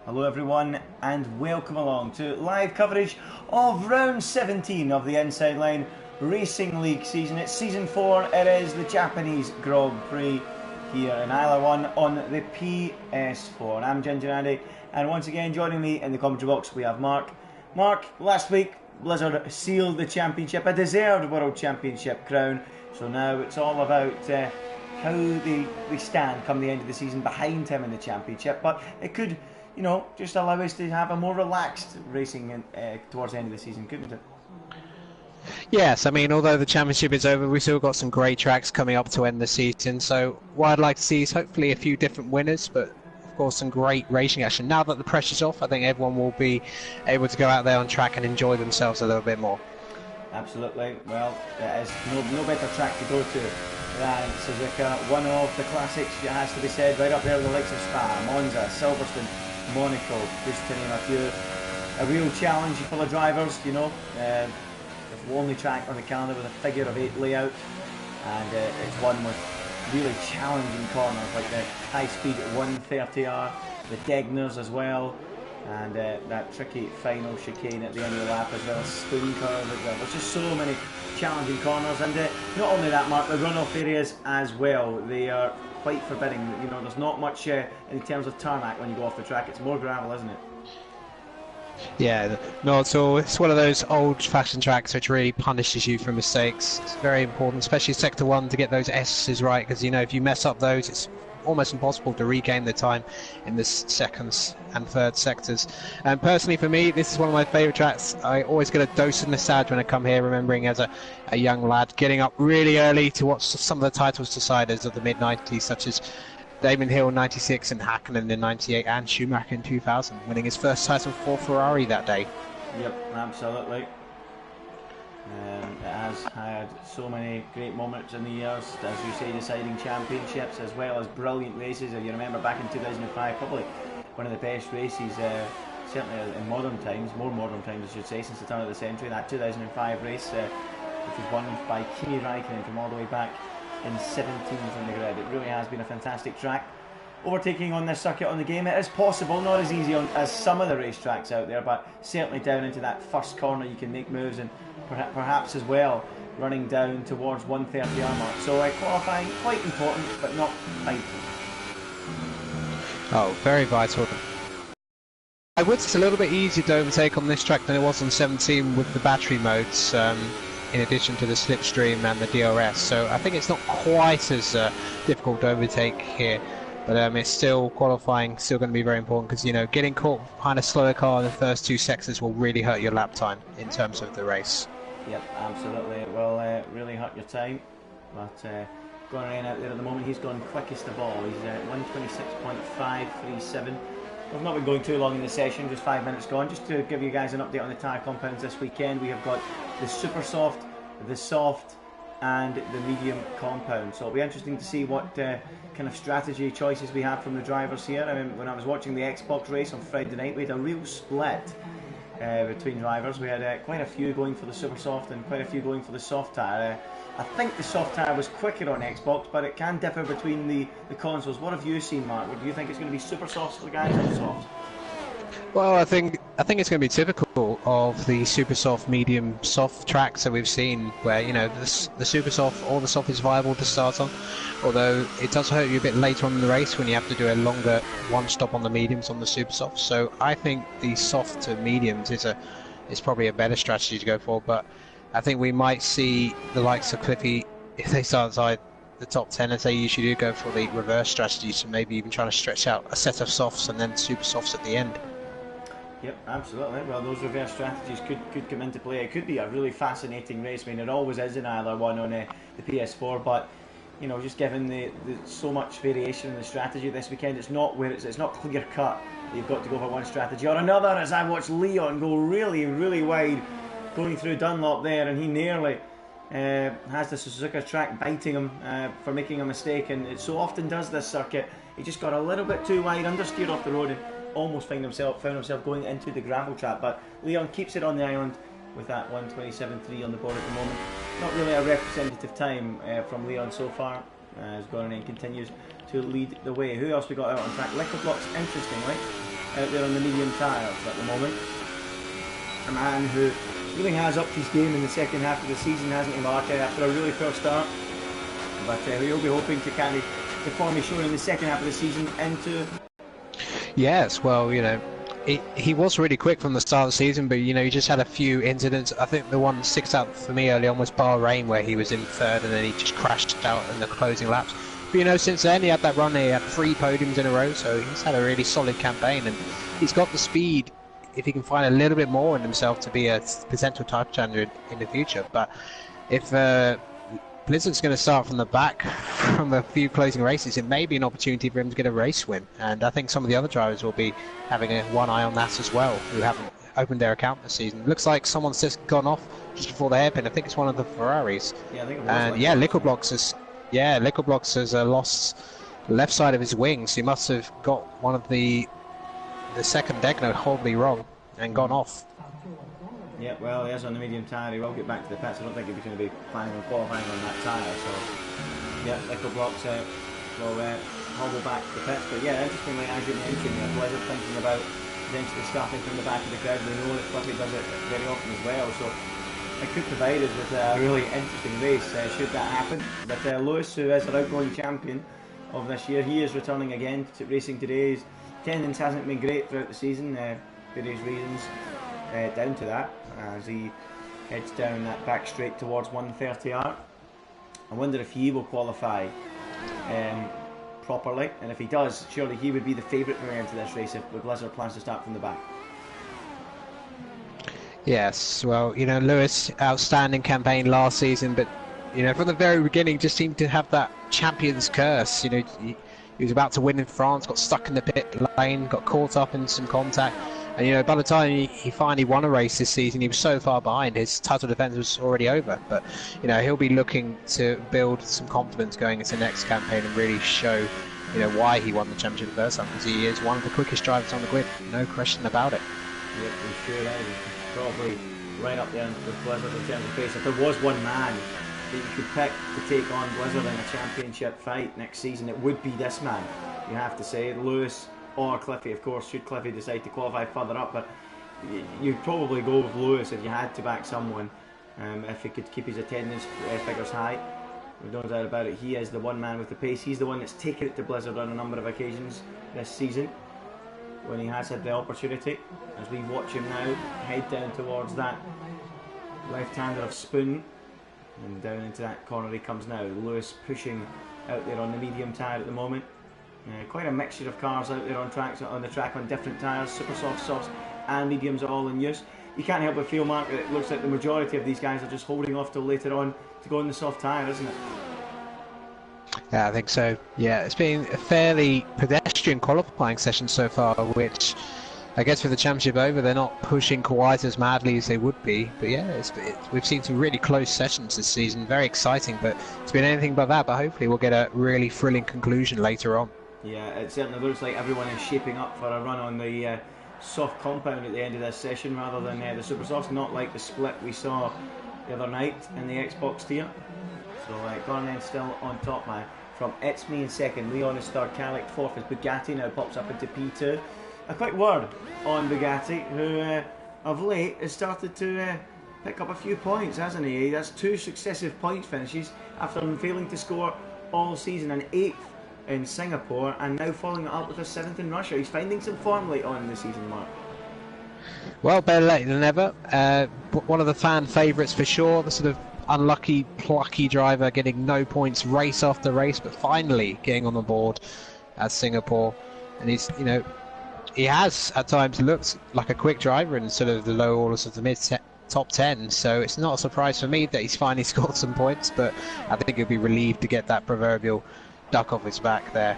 Hello everyone and welcome along to live coverage of round 17 of the Inside Line Racing League season. It's season 4, it is the Japanese Grand Prix here in ILR1 on the PS4. I'm Ginger Andy, and once again joining me in the commentary box we have Mark. Mark, last week Blizzard sealed the championship, a deserved World Championship crown, so now it's all about how they stand come the end of the season behind him in the championship, but it could, you know, just allow us to have a more relaxed racing towards the end of the season, couldn't it? Yes, I mean, although the championship is over, we've still got some great tracks coming up to end the season, so what I'd like to see is hopefully a few different winners, but of course some great racing action. Now that the pressure's off, I think everyone will be able to go out there on track and enjoy themselves a little bit more. Absolutely. Well, there is no better track to go to than Suzuka, one of the classics, it has to be said, right up there with the likes of Spa, Monza, Silverstone, Monaco, just to name a few. A real challenge for the drivers, you know. The only track on the calendar with a figure of 8 layout, and it's one with really challenging corners like the high-speed 130R, the Degners as well, and that tricky final chicane at the end of the lap as well, spoon curve as well. There's just so many challenging corners, and not only that, Mark, the runoff areas as well, they are quite forbidding. You know, there's not much in terms of tarmac when you go off the track. It's more gravel, isn't it? Yeah, no, so it's one of those old-fashioned tracks which really punishes you for mistakes. It's very important, especially Sector 1, to get those S's right, because, you know, if you mess up those, it's almost impossible to regain the time in the second and third sectors. And personally for me, this is one of my favourite tracks. I always get a dose of nostalgia when I come here, remembering as a young lad getting up really early to watch some of the titles deciders of the mid-90s, such as Damon Hill in 96 and Hakkinen in 98 and Schumacher in 2000, winning his first title for Ferrari that day. Yep, absolutely. It has had so many great moments in the years, as you say, deciding championships as well as brilliant races. If you remember back in 2005, probably one of the best races, certainly in modern times, more modern times I should say, since the turn of the century, that 2005 race, which was won by Kimi Räikkönen from all the way back in 17th on the grid. It really has been a fantastic track. Overtaking on this circuit on the game, it is possible, not as easy as some of the racetracks out there, but certainly down into that first corner you can make moves, and perhaps as well running down towards 130R mark. So qualifying quite important, but not vital. Oh, very vital. I would say it's a little bit easier to overtake on this track than it was on 17 with the battery modes, in addition to the slipstream and the DRS, so I think it's not quite as difficult to overtake here, but it's still, qualifying still going to be very important, because, you know, getting caught behind a slower car in the first 2 sectors will really hurt your lap time in terms of the race. Yep, absolutely, it will really hurt your time, but going out there at the moment, he's gone quickest of all. He's at 126.537. We've not been going too long in the session, just 5 minutes gone. Just to give you guys an update on the tyre compounds this weekend, we have got the super soft, the soft and the medium compound. So it'll be interesting to see what kind of strategy choices we have from the drivers here. I mean, when I was watching the Xbox race on Friday night, we had a real split between drivers. We had quite a few going for the super soft and quite a few going for the soft tyre. I think the soft tyre was quicker on Xbox, but it can differ between the consoles. What have you seen, Mark? Do you think it's going to be super soft for the guys or soft? Well, I think it's going to be typical of the super soft, medium soft tracks that we've seen, where, you know, the super soft or the soft is viable to start on, although it does hurt you a bit later on in the race when you have to do a longer one stop on the mediums on the super soft. So I think the soft to mediums is probably a better strategy to go for, but I think we might see the likes of Cliffy, if they start inside the top 10, as they usually do, go for the reverse strategy, so maybe even trying to stretch out a set of softs and then super softs at the end. Yep, absolutely. Well, those reverse strategies could come into play. It could be a really fascinating race. I mean, it always is in ILR1 on the PS4, but, you know, just given the so much variation in the strategy this weekend, it's not clear cut. You've got to go for one strategy or another. As I watched Leon go really, really wide, going through Dunlop there, and he nearly has the Suzuka track biting him for making a mistake, and it so often does this circuit. He just got a little bit too wide, understeered off the road, and almost found himself going into the gravel trap. But Leon keeps it on the island with that 127.3 on the board at the moment. Not really a representative time from Leon so far. as Gran continues to lead the way. Who else we got out on track? Liquorblocks, interestingly, out there on the medium tyres at the moment. A man who really has upped his game in the second half of the season, hasn't he, Mark, after a really poor start. But we'll be hoping to carry the form he's shown in the second half of the season into... Yes, well, you know, he was really quick from the start of the season, but, you know, he just had a few incidents. I think the one that sticks out for me early on was Bahrain, where he was in third and then he just crashed out in the closing laps. But, you know, since then he had that run, he had 3 podiums in a row, so he's had a really solid campaign, and he's got the speed, if he can find a little bit more in himself, to be a potential title challenger in the future. But if Blizzard's going to start from the back from a few closing races, it may be an opportunity for him to get a race win, and I think some of the other drivers will be having one eye on that as well, who haven't opened their account this season. Looks like someone's just gone off just before the hairpin. I think it's one of the Ferraris. Yeah, I think it was. And yeah, Liquorblocks has lost the left side of his wings. He must have got one of the second deck note horribly wrong and gone off. Yeah, well, he is on the medium tyre. He will get back to the pits. I don't think he's going to be planning on qualifying on that tyre. So, yeah, Liquorblocks will hobble back to the pits. But yeah, interestingly, as you mentioned, Blizzard thinking about potentially starting from the back of the crowd. We know that Cliffy does it very often as well. So, it could provide us with a really interesting race should that happen. But Lewis, who is our outgoing champion of this year, he is returning again to racing today. His attendance hasn't been great throughout the season, various reasons down to that, as he heads down that back straight towards 130R. I wonder if he will qualify properly, and if he does, surely he would be the favourite going into this race if the Blizzard plans to start from the back. Yes, well, you know, Lewis, outstanding campaign last season, but, you know, from the very beginning just seemed to have that champion's curse. You know, he was about to win in France, got stuck in the pit lane, got caught up in some contact, and, you know, by the time he finally won a race this season, he was so far behind, his title defence was already over. But, you know, he'll be looking to build some confidence going into the next campaign and really show, you know, why he won the championship the first time, because he is one of the quickest drivers on the grid, no question about it. Yep, he sure is. Probably right up there with Blizzard in terms of pace. If there was one man that you could pick to take on Blizzard in a championship fight next season, it would be this man, you have to say. Lewis or Cliffy, of course, should Cliffy decide to qualify further up, but you'd probably go with Lewis if you had to back someone, if he could keep his attendance figures high. There's no doubt about it, he is the one man with the pace. He's the one that's taken it to Blizzard on a number of occasions this season when he has had the opportunity. As we watch him now head down towards that left-hander of Spoon, and down into that corner he comes now. Lewis pushing out there on the medium tyre at the moment. Quite a mixture of cars out there on the track on different tyres, super softs, softs and mediums are all in use. You can't help but feel, Mark, that it looks like the majority of these guys are just holding off till later on to go on the soft tyre, isn't it? Yeah, I think so. Yeah, it's been a fairly pedestrian qualifying session so far, which I guess with the championship over, they're not pushing quite as madly as they would be. But yeah, we've seen some really close sessions this season, very exciting, but it's been anything but that. But hopefully we'll get a really thrilling conclusion later on. Yeah, it certainly looks like everyone is shaping up for a run on the soft compound at the end of this session rather than the super softs, not like the split we saw the other night in the Xbox tier. So Gran still on top now from It's Me in second, Leon is third, Calic fourth as Bugatti now pops up into P2. A quick word on Bugatti, who of late has started to pick up a few points, hasn't he? He has 2 successive points finishes after failing to score all season, an 8th in Singapore and now following it up with a 7th in Russia. He's finding some form late on in the season, Mark. Well, better late than never. One of the fan favourites for sure, the sort of unlucky, plucky driver getting no points race after race, but finally getting on the board at Singapore. And he's, you know, he has at times looked like a quick driver in sort of the low orders of the mid top 10, so it's not a surprise for me that he's finally scored some points, but I think he'll be relieved to get that proverbial duck off his back there.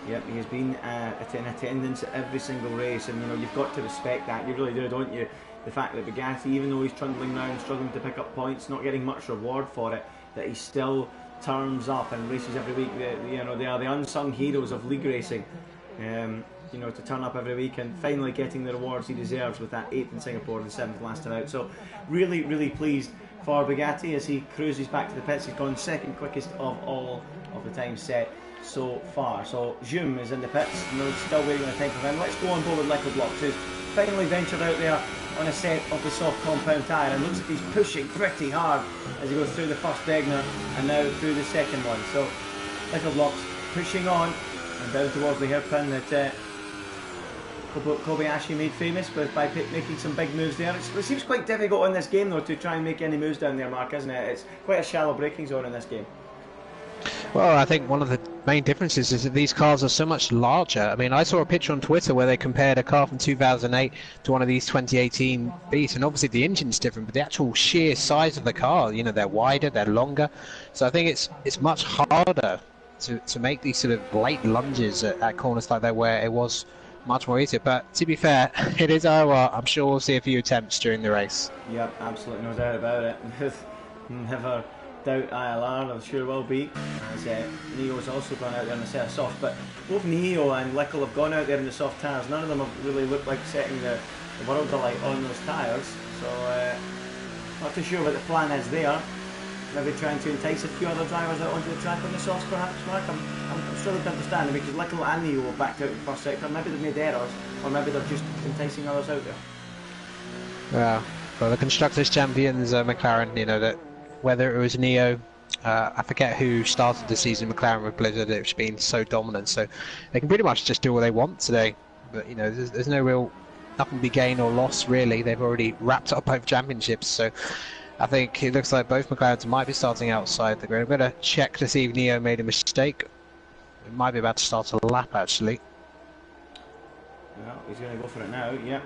Yep, he has been in attendance at every single race, and you know, you've got to respect that. You really do, don't you? The fact that Bugatti, even though he's trundling around, struggling to pick up points, not getting much reward for it, that he still turns up and races every week. You know, they are the unsung heroes of league racing. You know, to turn up every week and finally getting the rewards he deserves with that 8th in Singapore and 7th last time out. So really, really pleased for Bugatti as he cruises back to the pits. He's gone second quickest of all of the time set so far. So Zoom is in the pits, and we're still waiting on the time for him. Let's go on board with Liquid Blocks, who's finally ventured out there on a set of the soft compound tyre, and looks like he's pushing pretty hard as he goes through the first Begner and now through the second one. So Liquid Blocks pushing on and down towards the hairpin that Kobayashi made famous by making some big moves there. It seems quite difficult in this game though to try and make any moves down there, Mark, isn't it? It's quite a shallow braking zone in this game. Well, I think one of the main differences is that these cars are so much larger. I mean, I saw a picture on Twitter where they compared a car from 2008 to one of these 2018 Beats, and obviously the engine's different, but the actual sheer size of the car, you know, they're wider, they're longer. So I think it's much harder to make these sort of late lunges at corners like that, where it was much more easier. But to be fair, it is ILR. I'm sure we'll see a few attempts during the race. Yep, absolutely no doubt about it. Never doubt ILR, there sure will be, as Neo's also gone out there in a set of soft, but both Neo and Lickle have gone out there in the soft tyres. None of them have really looked like setting the world alight on those tyres, so not too sure what the plan is there. Maybe trying to entice a few other drivers out onto the track on the softs perhaps, Mark. I'm sure they understand, because Lickle and Neo have backed out in the first sector. Maybe they've made errors, or maybe they're just enticing others out there. Well, the Constructors Champions McLaren, you know, that whether it was Neo, I forget who started the season, McLaren with Blizzard, it's been so dominant, so they can pretty much just do what they want today. But you know, there's no real, nothing to be gained or lost really. They've already wrapped up both championships, so I think it looks like both McLarens might be starting outside the grid. I'm going to check to see if Neo made a mistake. It might be about to start a lap actually. Well, he's going to go for it now, yep.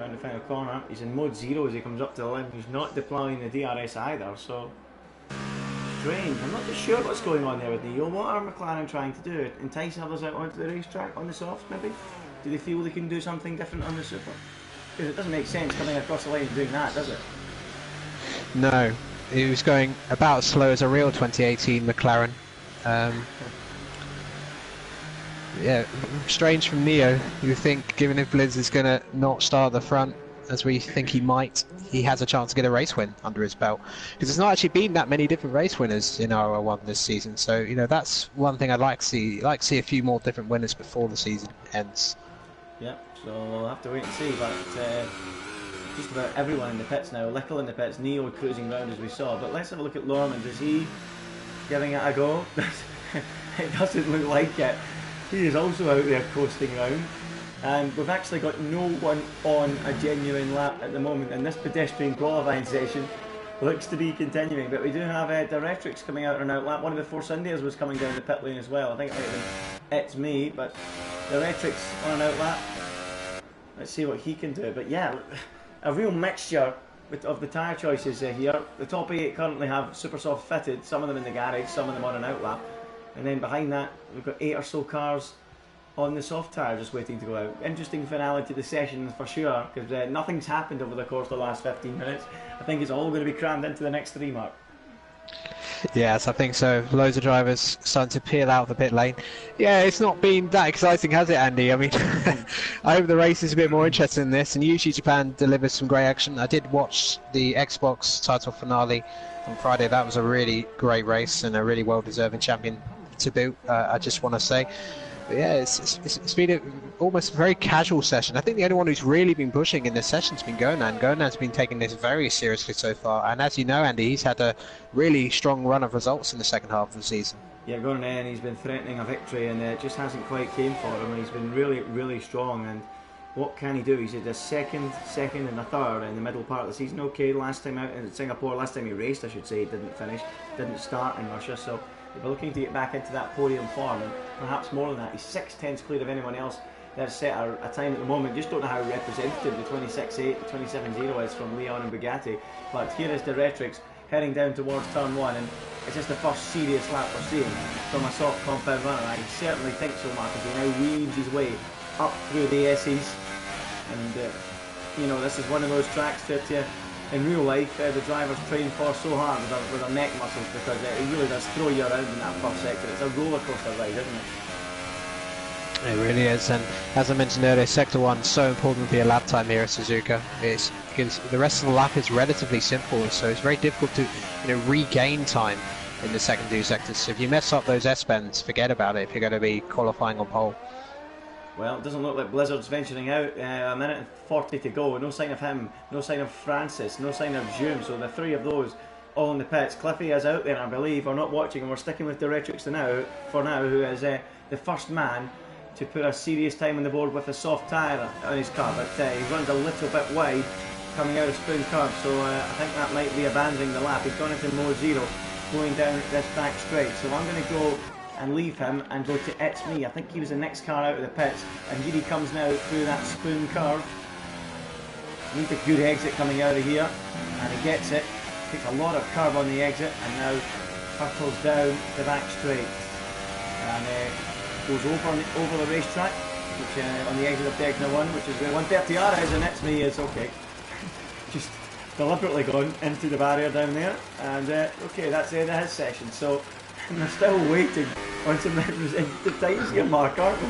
Around the final corner. He's in mode 0 as he comes up to the line. He's not deploying the DRS either, so strange. I'm not too sure what's going on there with Neo. What are McLaren trying to do? Entice others out onto the racetrack on the softs maybe? Do they feel they can do something different on the super? Because it doesn't make sense coming across the line and doing that, does it? No, he was going about as slow as a real 2018 McLaren. Yeah, strange from Neo. You think, given if Blizz is going to not start at the front, as we think he might, he has a chance to get a race win under his belt. Because there's not actually been that many different race winners in ILR1 this season. So, you know, that's one thing I'd like to see. I'd like to see a few more different winners before the season ends. Yep, so we'll have to wait and see. But just about everyone in the pits now. Lickle in the pits, Neo cruising round as we saw. But let's have a look at Lorman. Is he giving it a go? It doesn't look like it. He is also out there coasting around, and we've actually got no one on a genuine lap at the moment, and this pedestrian qualifying session looks to be continuing. But we do have Directrix coming out on an outlap. One of the Force Indias was coming down the pit lane as well. I think it might have been It's Me, but Directrix on an outlap. Let's see what he can do. But yeah, a real mixture of the tyre choices here. The top 8 currently have super soft fitted, some of them in the garage, some of them on an outlap. And then behind that, we've got 8 or so cars on the soft tyre just waiting to go out. Interesting finale to the session for sure, because nothing's happened over the course of the last 15 minutes. I think it's all going to be crammed into the next 3, Mark. Yes, I think so. Loads of drivers starting to peel out of the pit lane. Yeah, it's not been that exciting, has it, Andy? I mean, I hope the race is a bit more interesting in this, and usually Japan delivers some great action. I did watch the Xbox title finale on Friday. That was a really great race and a really well-deserving champion to boot, I just want to say. But yeah, it's been almost a very casual session. I think the only one who's really been pushing in this session has been Gonan. Gonan's been taking this very seriously so far, and as you know, Andy, he's had a really strong run of results in the second half of the season. Yeah, Gonan, he's been threatening a victory, and it just hasn't quite came for him. He's been really strong, and what can he do? He's had a second, and a third in the middle part of the season. Okay, last time out in Singapore, last time he raced, I should say, he didn't finish, didn't start in Russia, so we're looking to get back into that podium form, and perhaps more than that. He's 6/10 clear of anyone else that's set a time at the moment. Just don't know how representative the 26.8, 27.0 is from Leon and Bugatti. But here is Directrix heading down towards turn 1, and it's just the first serious lap we're seeing from a soft compound runner. I certainly think so, Mark, as he now weaves his way up through the S's. And you know, this is one of those tracks that in real life the drivers train for so hard with their neck muscles, because it really does throw you around in that first sector. It's a roller coaster ride, isn't it? It really is, and as I mentioned earlier, Sector 1 is so important for your lap time here at Suzuka. It's because the rest of the lap is relatively simple, so it's very difficult to regain time in the secondary sectors. So if you mess up those S-bends, forget about it if you're going to be qualifying on pole. Well, it doesn't look like Blizzard's venturing out. A minute and 40 to go. No sign of him. No sign of Francis. No sign of Zoom. So the three of those all in the pits. Cliffy is out there, I believe. We're not watching, and we're sticking with Directrix for now, who is the first man to put a serious time on the board with a soft tyre on his car. But he runs a little bit wide coming out of Spoon Curve. So I think that might be abandoning the lap. He's gone into mode 0 going down this back straight. So I'm going to go and leave him and go to It's Me. I think he was the next car out of the pits, and here he comes now through that Spoon Curve. Needs a good exit coming out of here, and he gets it. Takes a lot of curve on the exit, and now hurtles down the back straight and goes over the racetrack, which on the exit of Degna 1, which is where 130R is, and It's Me is okay. Just deliberately gone into the barrier down there, and okay, that's the end of his session. So we're still waiting on some representative times here, Mark, aren't we?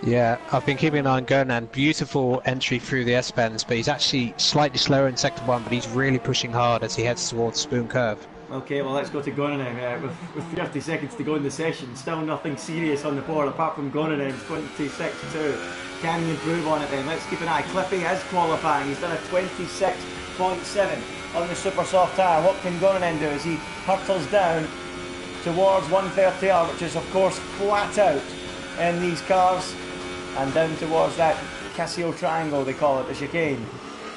Yeah, I've been keeping an eye on Gran. Beautiful entry through the S-bends, but he's actually slightly slower in sector 1, but he's really pushing hard as he heads towards Spoon Curve. Okay, well, let's go to Gonanen. With 30 seconds to go in the session, still nothing serious on the board apart from Gonanen, 26.2. Can he improve on it then? Let's keep an eye. Cliffy is qualifying. He's done a 26.7 on the super soft tyre. What can Gonanen do as he hurtles down towards 130R, which is of course flat out in these cars, and down towards that Casio triangle, they call it, the chicane.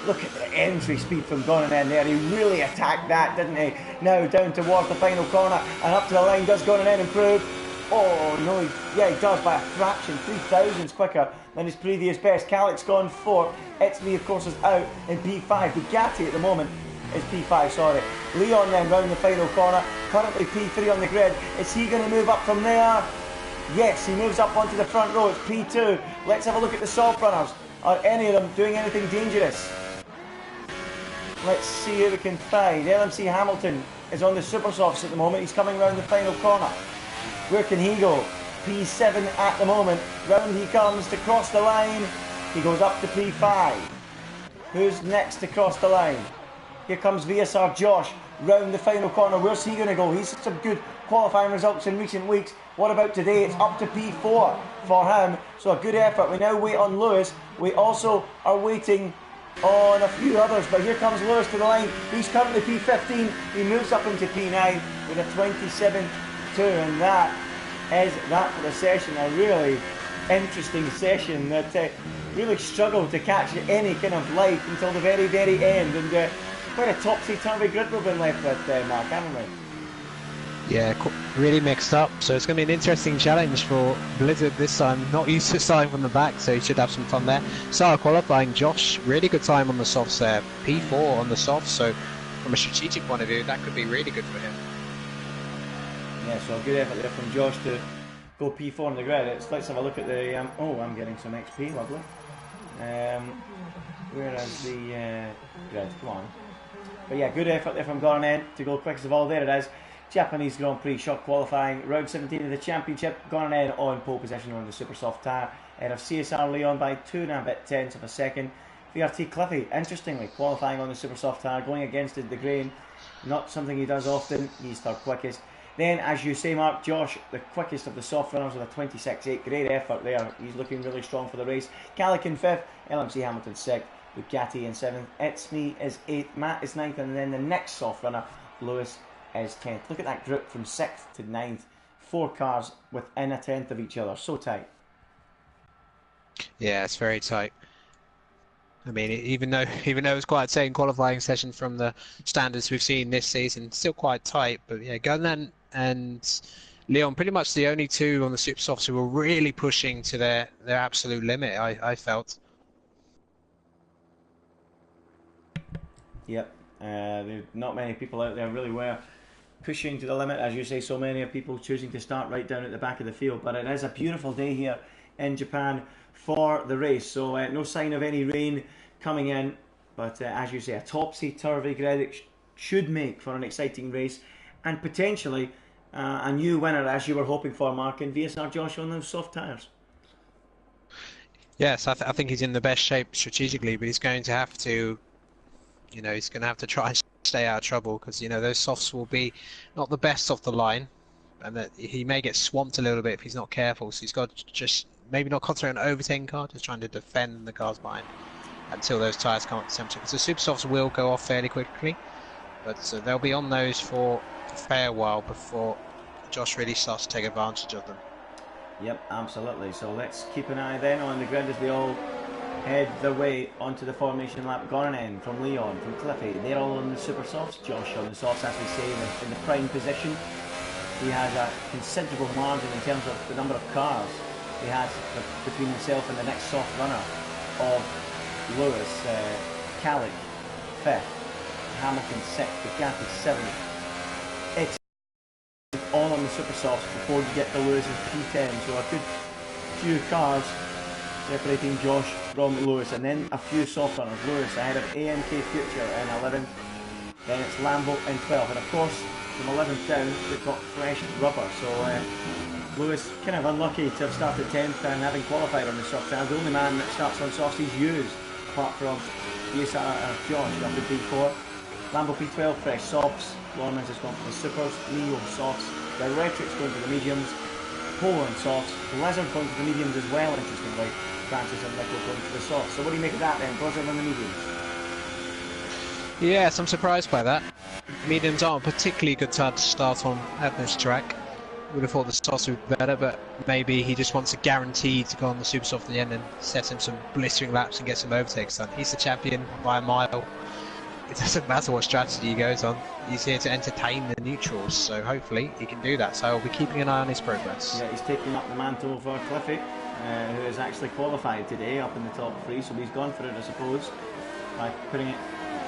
Look at the entry speed from Gonanen there. He really attacked that, didn't he? Now down towards the final corner and up to the line. Does Gonanen improve? Oh no, he does by a fraction, 3,000s quicker than his previous best. Calic's gone 4th. It's Me, of course, is out in P5. Bugatti at the moment is P5, sorry. Leon then round the final corner, currently P3 on the grid. Is he going to move up from there? Yes, he moves up onto the front row. It's P2. Let's have a look at the soft runners. Are any of them doing anything dangerous? Let's see who we can find. LMC Hamilton is on the super softs at the moment. He's coming round the final corner. Where can he go? P7 at the moment. Round he comes to cross the line. He goes up to P5. Who's next to cross the line? Here comes VSR Josh round the final corner. Where's he going to go? He's had some good qualifying results in recent weeks. What about today? It's up to P4 for him. So a good effort. We now wait on Lewis. We also are waiting on a few others. But here comes Lewis to the line. He's currently P15. He moves up into P9 with a 27.2. And that is that for the session. A really interesting session that really struggled to catch any kind of light until the very, very end. And quite a topsy-turvy grid we've been left with, Mark, haven't we? Yeah, really mixed up. So it's going to be an interesting challenge for Blizzard this time. Not used to starting from the back, so he should have some fun there. Start qualifying, Josh, really good time on the softs there. P4 on the softs, so from a strategic point of view, that could be really good for him. Yeah, so a good effort there from Josh to go P4 on the grid. Let's have a look at the... oh, I'm getting some XP, lovely. Where is the grid? Come on. But yeah, good effort there from Gonanen to go quickest of all. There it is. Japanese Grand Prix shot qualifying. Round 17 of the championship. Gonanen on pole position on the super soft tyre. Ahead of CSR Leon by 2.5 of a second. VRT Cliffy, interestingly, qualifying on the super soft tyre, going against the grain. Not something he does often. He's third quickest. Then, as you say, Mark, Josh, the quickest of the soft runners with a 26.8. Great effort there. He's looking really strong for the race. Calic in 5th. LMC Hamilton 6th. Bugatti in 7th. It's Me is 8th. Matt is 9th. And then the next soft runner, Lewis, is 10th. Look at that group from 6th to 9th. 4 cars within a 10th of each other. So tight. Yeah, it's very tight. I mean, even though it's quite a tight qualifying session from the standards we've seen this season, still quite tight. But yeah, Gunnan and Leon, pretty much the only two on the super softs who were really pushing to their absolute limit, I felt. Yep. There's not many people out there really were pushing to the limit, as you say. So many of people choosing to start right down at the back of the field. But it is a beautiful day here in Japan for the race. So no sign of any rain coming in. But as you say, a topsy-turvy grid. It should make for an exciting race and potentially a new winner, as you were hoping for, Mark, in VSR Josh on those soft tyres. Yes, I think he's in the best shape strategically, but he's going to have to, he's going to have to try and stay out of trouble, because you know those softs will be not the best off the line, and that he may get swamped a little bit if he's not careful. So he's got to just maybe not concentrate on overtaking car, just trying to defend the cars behind until those tyres come up to temperature. Because the super softs will go off fairly quickly, but they'll be on those for a fair while before Josh really starts to take advantage of them. Yep, absolutely. So let's keep an eye then on the grid as they all head their way onto the formation lap. Gran from Leon, from Cliffy, they're all on the super softs. Josh on the softs, as we say, in the prime position. He has a considerable margin in terms of the number of cars he has between himself and the next soft runner of Lewis. Callick 5th, Hamilton 6th, Bugatti 7th. It's all on the super softs before you get to Lewis's P10, so a good few cars separating Josh from Lewis, and then a few soft runners. Lewis ahead of AMK Future in 11th, then it's Lambo in 12th, and of course from 11th down we've got fresh rubber, so Lewis kind of unlucky to have started 10th and having qualified on the soft tires. The only man that starts on softs he's used, apart from Josh up at B4. Lambo P12 fresh softs, Lorman's has gone for the supers, Leo softs, the Retrix going to the mediums, Polo and softs, Blizzard going to the mediums as well, interestingly, Francis and Nickel going to the softs. So what do you make of that then, Blizzard and the mediums? Yes, I'm surprised by that. Mediums aren't a particularly good time to start on at this track. Would have thought the softs would be better, but maybe he just wants a guarantee to go on the super soft at the end and set him some blistering laps and get some overtakes done. He's the champion by a mile. It doesn't matter what strategy he goes on, he's here to entertain the neutrals, so hopefully he can do that. So I'll be keeping an eye on his progress. Yeah, he's taking up the mantle for Cliffy, who has actually qualified today up in the top 3, so he's gone for it, I suppose, by putting it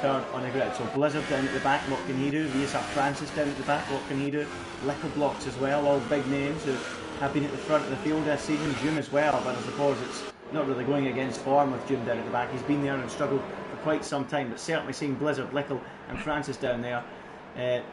third on the grid. So Blizzard down at the back, what can he do? Lisa Francis down at the back, what can he do? Liquor Blocks as well, all big names who have been at the front of the field this season. June as well, but I suppose it's not really going against form with June down at the back. He's been there and struggled for quite some time, but certainly seeing Blizzard, Lickle and Francis down there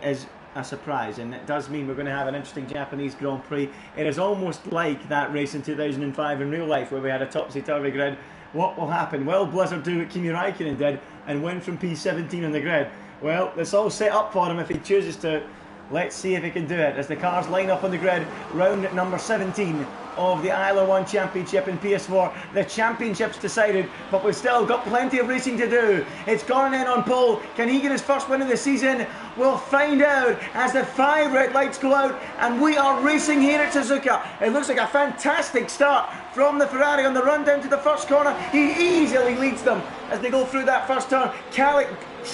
is a surprise, and it does mean we're going to have an interesting Japanese Grand Prix. It is almost like that race in 2005 in real life where we had a topsy-turvy grid. What will happen? Well, Blizzard do what Kimi Räikkönen did and win from P17 on the grid. Well, it's all set up for him if he chooses to. Let's see if he can do it as the cars line up on the grid. Round number 17 of the ILR1 Championship in PS4. The championship's decided, but we've still got plenty of racing to do. It's Gran on pole. Can he get his first win of the season? We'll find out as the 5 red lights go out and we are racing here at Suzuka. It looks like a fantastic start from the Ferrari on the run down to the first corner. He easily leads them as they go through that first turn. Callick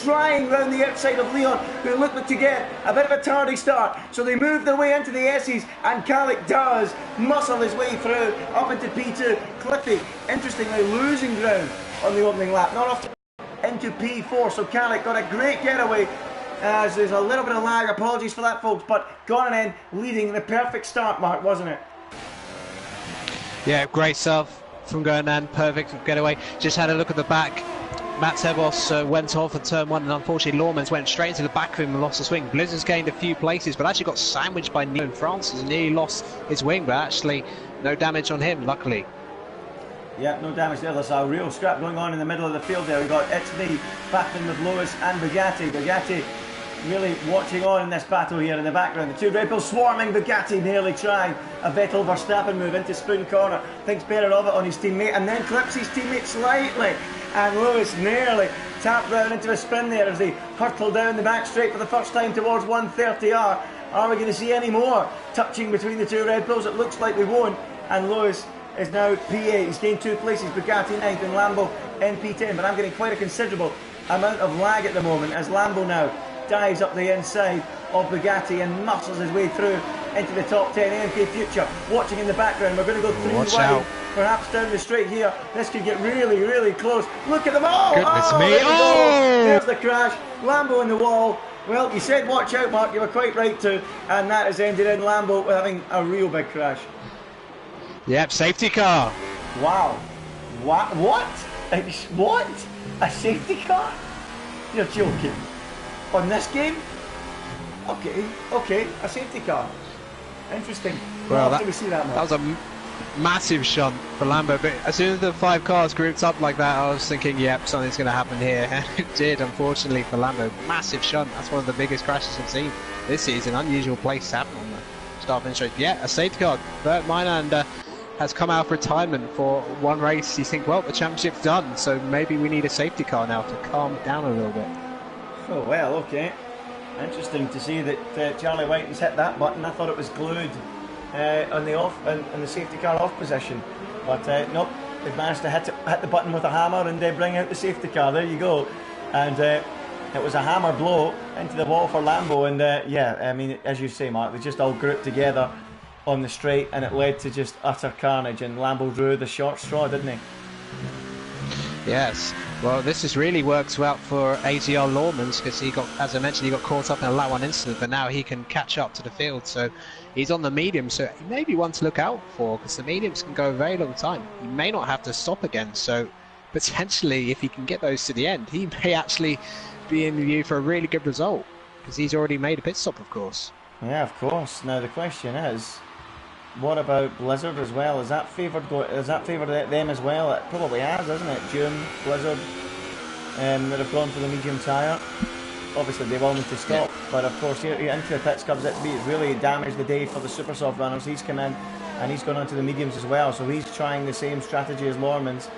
trying round the outside of Leon, who looked to get a bit of a tardy start, so they move their way into the S's, and Callick does muscle his way through up into P2. Cliffy, interestingly, losing ground on the opening lap, not off into P4, so Callick got a great getaway as there's a little bit of lag. Apologies for that, folks, but Gonanen leading the perfect start, Mark, wasn't it? Yeah, great stuff from Gonanen, perfect getaway. Just had a look at the back. Matt Sebos went off at turn 1, and unfortunately Lormans went straight into the back of him and lost the swing. Blizzard's gained a few places, but actually got sandwiched by Neo and Francis and nearly lost his wing, but actually no damage on him, luckily. Yeah, no damage there. There's a real scrap going on in the middle of the field there. We've got It's Me battling with Lewis and Bugatti. Bugatti really watching on in this battle here in the background. The two Red Bulls swarming. Bugatti nearly trying a Vettel Verstappen move into Spoon Corner. Thinks better of it on his teammate and then clips his teammate slightly. And Lewis nearly tapped round into a spin there as they hurtle down the back straight for the first time towards 130R. Are we going to see any more touching between the two Red Bulls? It looks like we won't. And Lewis is now P8. He's gained 2 places. Bugatti 9th and Lambo in P10. But I'm getting quite a considerable amount of lag at the moment as Lambo now dives up the inside of Bugatti and muscles his way through into the top 10. AMK Future watching in the background. We're going to go 3 wide, perhaps down the straight here. This could get really, really close. Look at them all! Goodness me! There's the crash. Lambo in the wall. Well, you said watch out, Mark. You were quite right to. And that has ended in Lambo having a real big crash. Yep, safety car. Wow. What? What? A safety car? You're joking. On this game? Okay, a safety car. Interesting. Well, did we see that, Mark? Massive shunt for Lambo, but as soon as the 5 cars grouped up like that, I was thinking, yep, something's going to happen here. And it did, unfortunately, for Lambo. Massive shunt. That's one of the biggest crashes I've seen this season. Unusual place to happen on the start finish straight. Yeah, a safety car. Bert Minor has come out of retirement for one race. You think, well, the championship's done, so maybe we need a safety car now to calm down a little bit. Oh, well, okay. Interesting to see that Charlie Whiting's hit that button. I thought it was glued on the safety car off position, but nope, they've managed to hit the button with a hammer and bring out the safety car. There you go. And it was a hammer blow into the wall for Lambo, and yeah, I mean, as you say, Mark, they just all grouped together on the straight, and it led to just utter carnage, and Lambo drew the short straw, didn't he? Yes. Well, this has really worked out for ATR Lawmans, because he got, as I mentioned, he got caught up in a lap 1 incident, but now he can catch up to the field. So he's on the medium, so he may be one to look out for, because the mediums can go a very long time. He may not have to stop again, so potentially, if he can get those to the end, he may actually be in view for a really good result, because he's already made a pit stop, of course. Yeah, of course. Now the question is, what about Blizzard as well? Has that favoured them as well? It probably has, hasn't it? June, Blizzard, that have gone for the medium tyre. Obviously they will need to stop, yeah. But of course here into the pits comes it's really damaged the day for the super soft runners. He's come in and he's gone onto the mediums as well, so he's trying the same strategy as Lormans.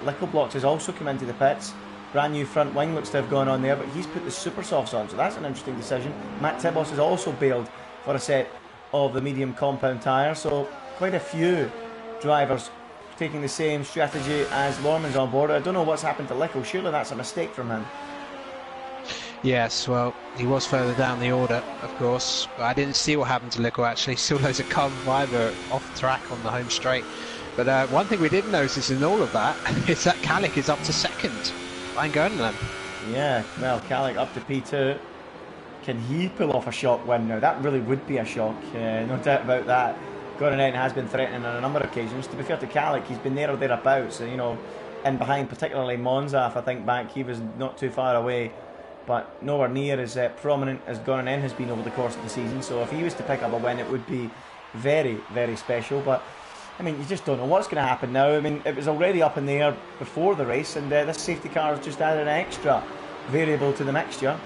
Lickleblocks has also come into the pits. Brand new front wing looks to have gone on there, but he's put the super softs on, so that's an interesting decision. Matt Tibos has also bailed for a set of the medium compound tyre, so quite a few drivers taking the same strategy as Lormans on board. I don't know what's happened to Lickle. Surely that's a mistake from him. Yes, well, he was further down the order, of course, but I didn't see what happened to Lickle actually. Saw loads of carbon fibre off track on the home straight. But one thing we did notice in all of that is that Calic is up to second. Fine going then. Yeah, well, Calic up to P2. Can he pull off a shock win now? That really would be a shock, no doubt about that. Gordon has been threatening on a number of occasions. To be fair to Calic, he's been there or thereabouts, so, you know, in behind, particularly Monza, if I think back, he was not too far away, but nowhere near as prominent as Gordon has been over the course of the season. So if he was to pick up a win, it would be very, very special. But I mean, you just don't know what's going to happen now. I mean, it was already up in the air before the race, and this safety car has just added an extra variable to the mixture.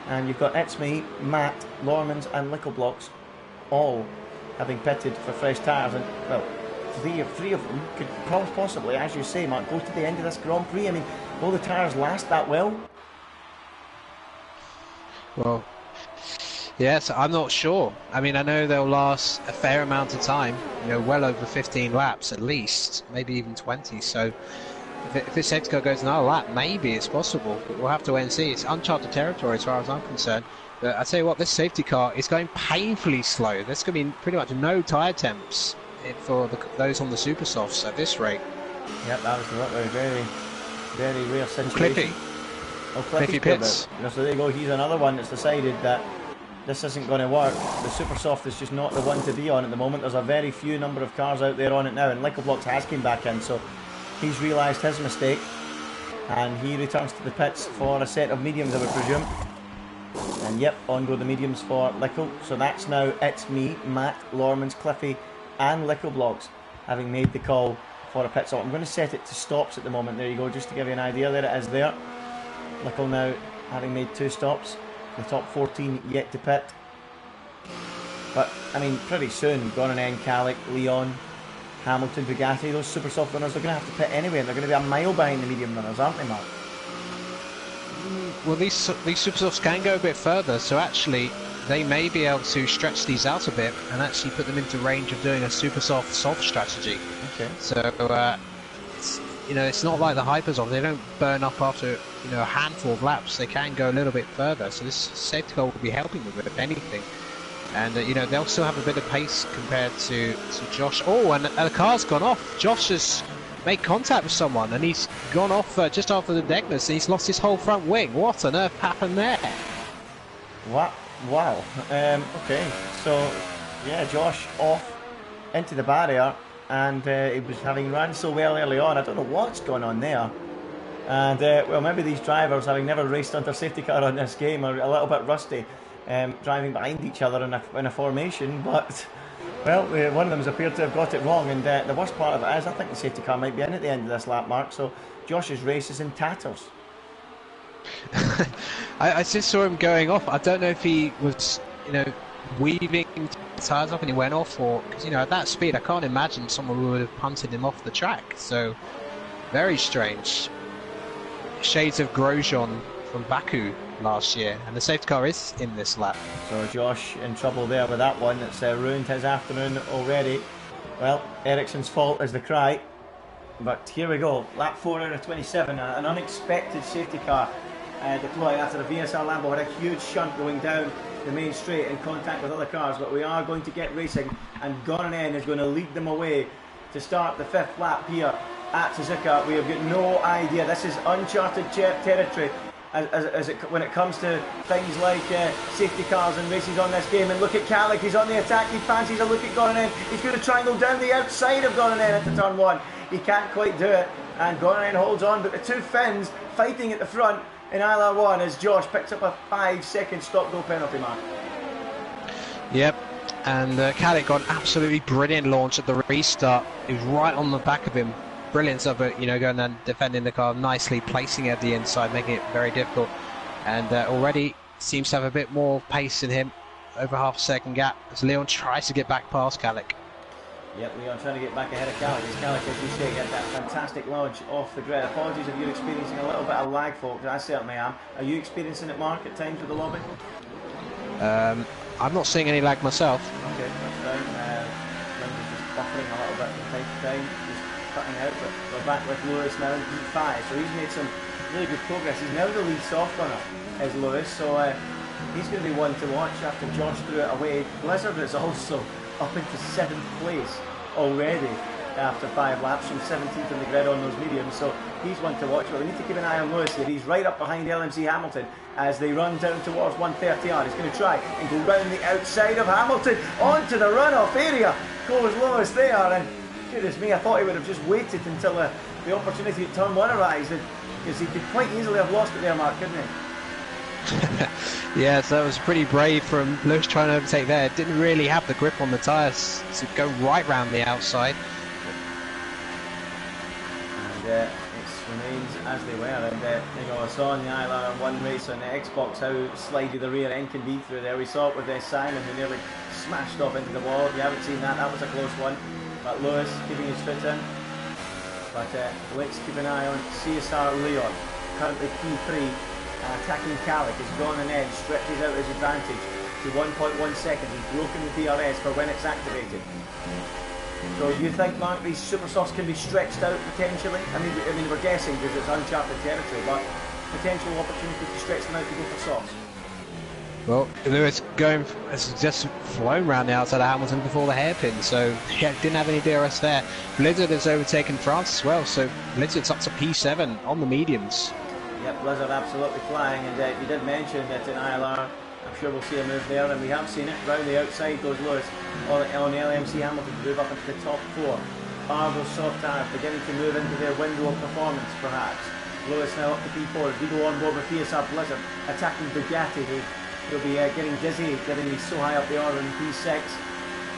And you've got It's Me, Matt, Lormans and Lickleblocks all having pitted for fresh tyres. And, well, three of them could possibly, as you say, Mark, go to the end of this Grand Prix. I mean, will the tyres last that well? Well, yes, I'm not sure. I mean, I know they'll last a fair amount of time, you know, well over 15 laps at least, maybe even 20. So if this safety car goes another lap, maybe it's possible, but we'll have to wait and see. It's uncharted territory as far as I'm concerned. But I tell you what, this safety car is going painfully slow. There's going to be pretty much no tyre temps for those on the super softs at this rate. Yep, that was a very, very rare situation. Cliffy pits. So there you go, he's another one that's decided that this isn't going to work. The super soft is just not the one to be on at the moment. There's a very few number of cars out there on it now, and Lickleblocks has came back in, so he's realised his mistake, and he returns to the pits for a set of mediums, I would presume. And yep, on go the mediums for Lickle. So that's now It's Me, Matt, Lormans, Cliffy and Lickleblocks having made the call for a pit stop. I'm going to set it to stops at the moment. There you go, just to give you an idea. There it is there. Lickle now having made 2 stops. The top 14 yet to pit. But, I mean, pretty soon, Gordon, Calic, Leon, Hamilton, Bugatti, those super soft runners, they're going to have to pit anyway, and they're going to be a mile behind the medium runners, aren't they, Mark? Well, these super softs can go a bit further, so actually they may be able to stretch these out a bit and actually put them into range of doing a super soft strategy. Okay. So, you know, it's not like the hypers off. They don't burn up after, you know, a handful of laps. They can go a little bit further. So this safety car will be helping them with, if anything. And, you know, they'll still have a bit of pace compared to Josh. Oh, and the car's gone off. Josh has made contact with someone, and he's gone off just after the deckness, and he's lost his whole front wing. What on earth happened there? What? Wow. Okay, so, yeah, Josh off into the barrier, and he was having run so well early on. I don't know what's going on there. And, well, maybe these drivers, having never raced under safety car on this game, are a little bit rusty, driving behind each other in a formation. But Well, one of them's appeared to have got it wrong, and the worst part of it is I think the safety car might be in at the end of this lap, Mark, so Josh's race is in tatters. I just saw him going off. I don't know if he was, weaving tyres up and he went off, or because at that speed, I can't imagine someone would have punted him off the track. So very strange. Shades of Grosjean from Baku last year, and the safety car is in this lap. So Josh in trouble there with that one. It's ruined his afternoon already. Well, Ericsson's fault is the cry. But here we go, lap 4 out of 27, an unexpected safety car deployed after the VSR Lambo had a huge shunt going down the main straight in contact with other cars, but we are going to get racing, and Gran is going to lead them away to start the 5th lap here at Suzuka. We have got no idea, this is uncharted territory when it comes to things like safety cars and races on this game. And look at Kalik, he's on the attack, he fancies a look at Gran, he's going to triangle down the outside of Gran into turn 1. He can't quite do it, and Gran holds on, but the two Finns fighting at the front in ILR1 as Josh picks up a 5-second stop-go penalty, Mark. Yep, and Kalik got an absolutely brilliant launch at the restart. He was right on the back of him. Brilliance of it, going and defending the car nicely, placing it at the inside, making it very difficult. And already seems to have a bit more pace in him, over half a second gap, as Leon tries to get back past Kalik. Yep, Leon trying to get back ahead of Kalik. As Kalik, as you say, get that fantastic launch off the grid. Apologies if you're experiencing a little bit of lag, folks. I certainly am. Are you experiencing it, Mark, at times with the lobby? I'm not seeing any lag myself. Okay, that's fine. Linda's just buffering a little bit from time to time, just cutting out. But we're back with Lewis now in P5, so he's made some really good progress. He's now the lead soft runner, is Lewis, so he's going to be one to watch after Josh threw it away. Blizzard is also up into 7th place already after 5 laps, from 17th on the grid on those mediums, so he's one to watch. But we need to keep an eye on Lewis here. He's right up behind LMC Hamilton as they run down towards 130R. He's going to try and go round the outside of Hamilton onto the runoff area. Goes Lewis there, and goodness me, I thought he would have just waited until the opportunity at turn 1 arrives, because he could quite easily have lost it there, Mark, couldn't he? Yes, that was pretty brave from Lewis trying to overtake there. Didn't really have the grip on the tyres to go right round the outside. And it remains as they were. And I saw in the ILR1 race on the Xbox how slidey the rear end can be through there. We saw it with Simon, who nearly smashed off into the wall. If you haven't seen that, that was a close one. But Lewis keeping his foot in. But let's keep an eye on CSR Leon, currently P3. Attacking Kalik has gone an edge, stretches out his advantage to 1.1 seconds. He's broken the DRS for when it's activated. So you think, Mark, these super softs can be stretched out potentially? I mean we're guessing because it's uncharted territory, but potential opportunity to stretch them out to go for softs. Well, Lewis has just flown around the outside of Hamilton before the hairpin, so yeah, didn't have any DRS there. Blizzard has overtaken France as well, so Blizzard's up to P7 on the mediums. Yep, Blizzard absolutely flying, and you did mention that in ILR, I'm sure we'll see a move there, and we have seen it. Round the outside goes Lewis on LMC Hamilton to move up into the top 4. Argo soft tires beginning to move into their window of performance, perhaps. Lewis now up to P4 as we go on board with VSR Blizzard, attacking Bugatti, who will be getting dizzy, getting me so high up the order in P6.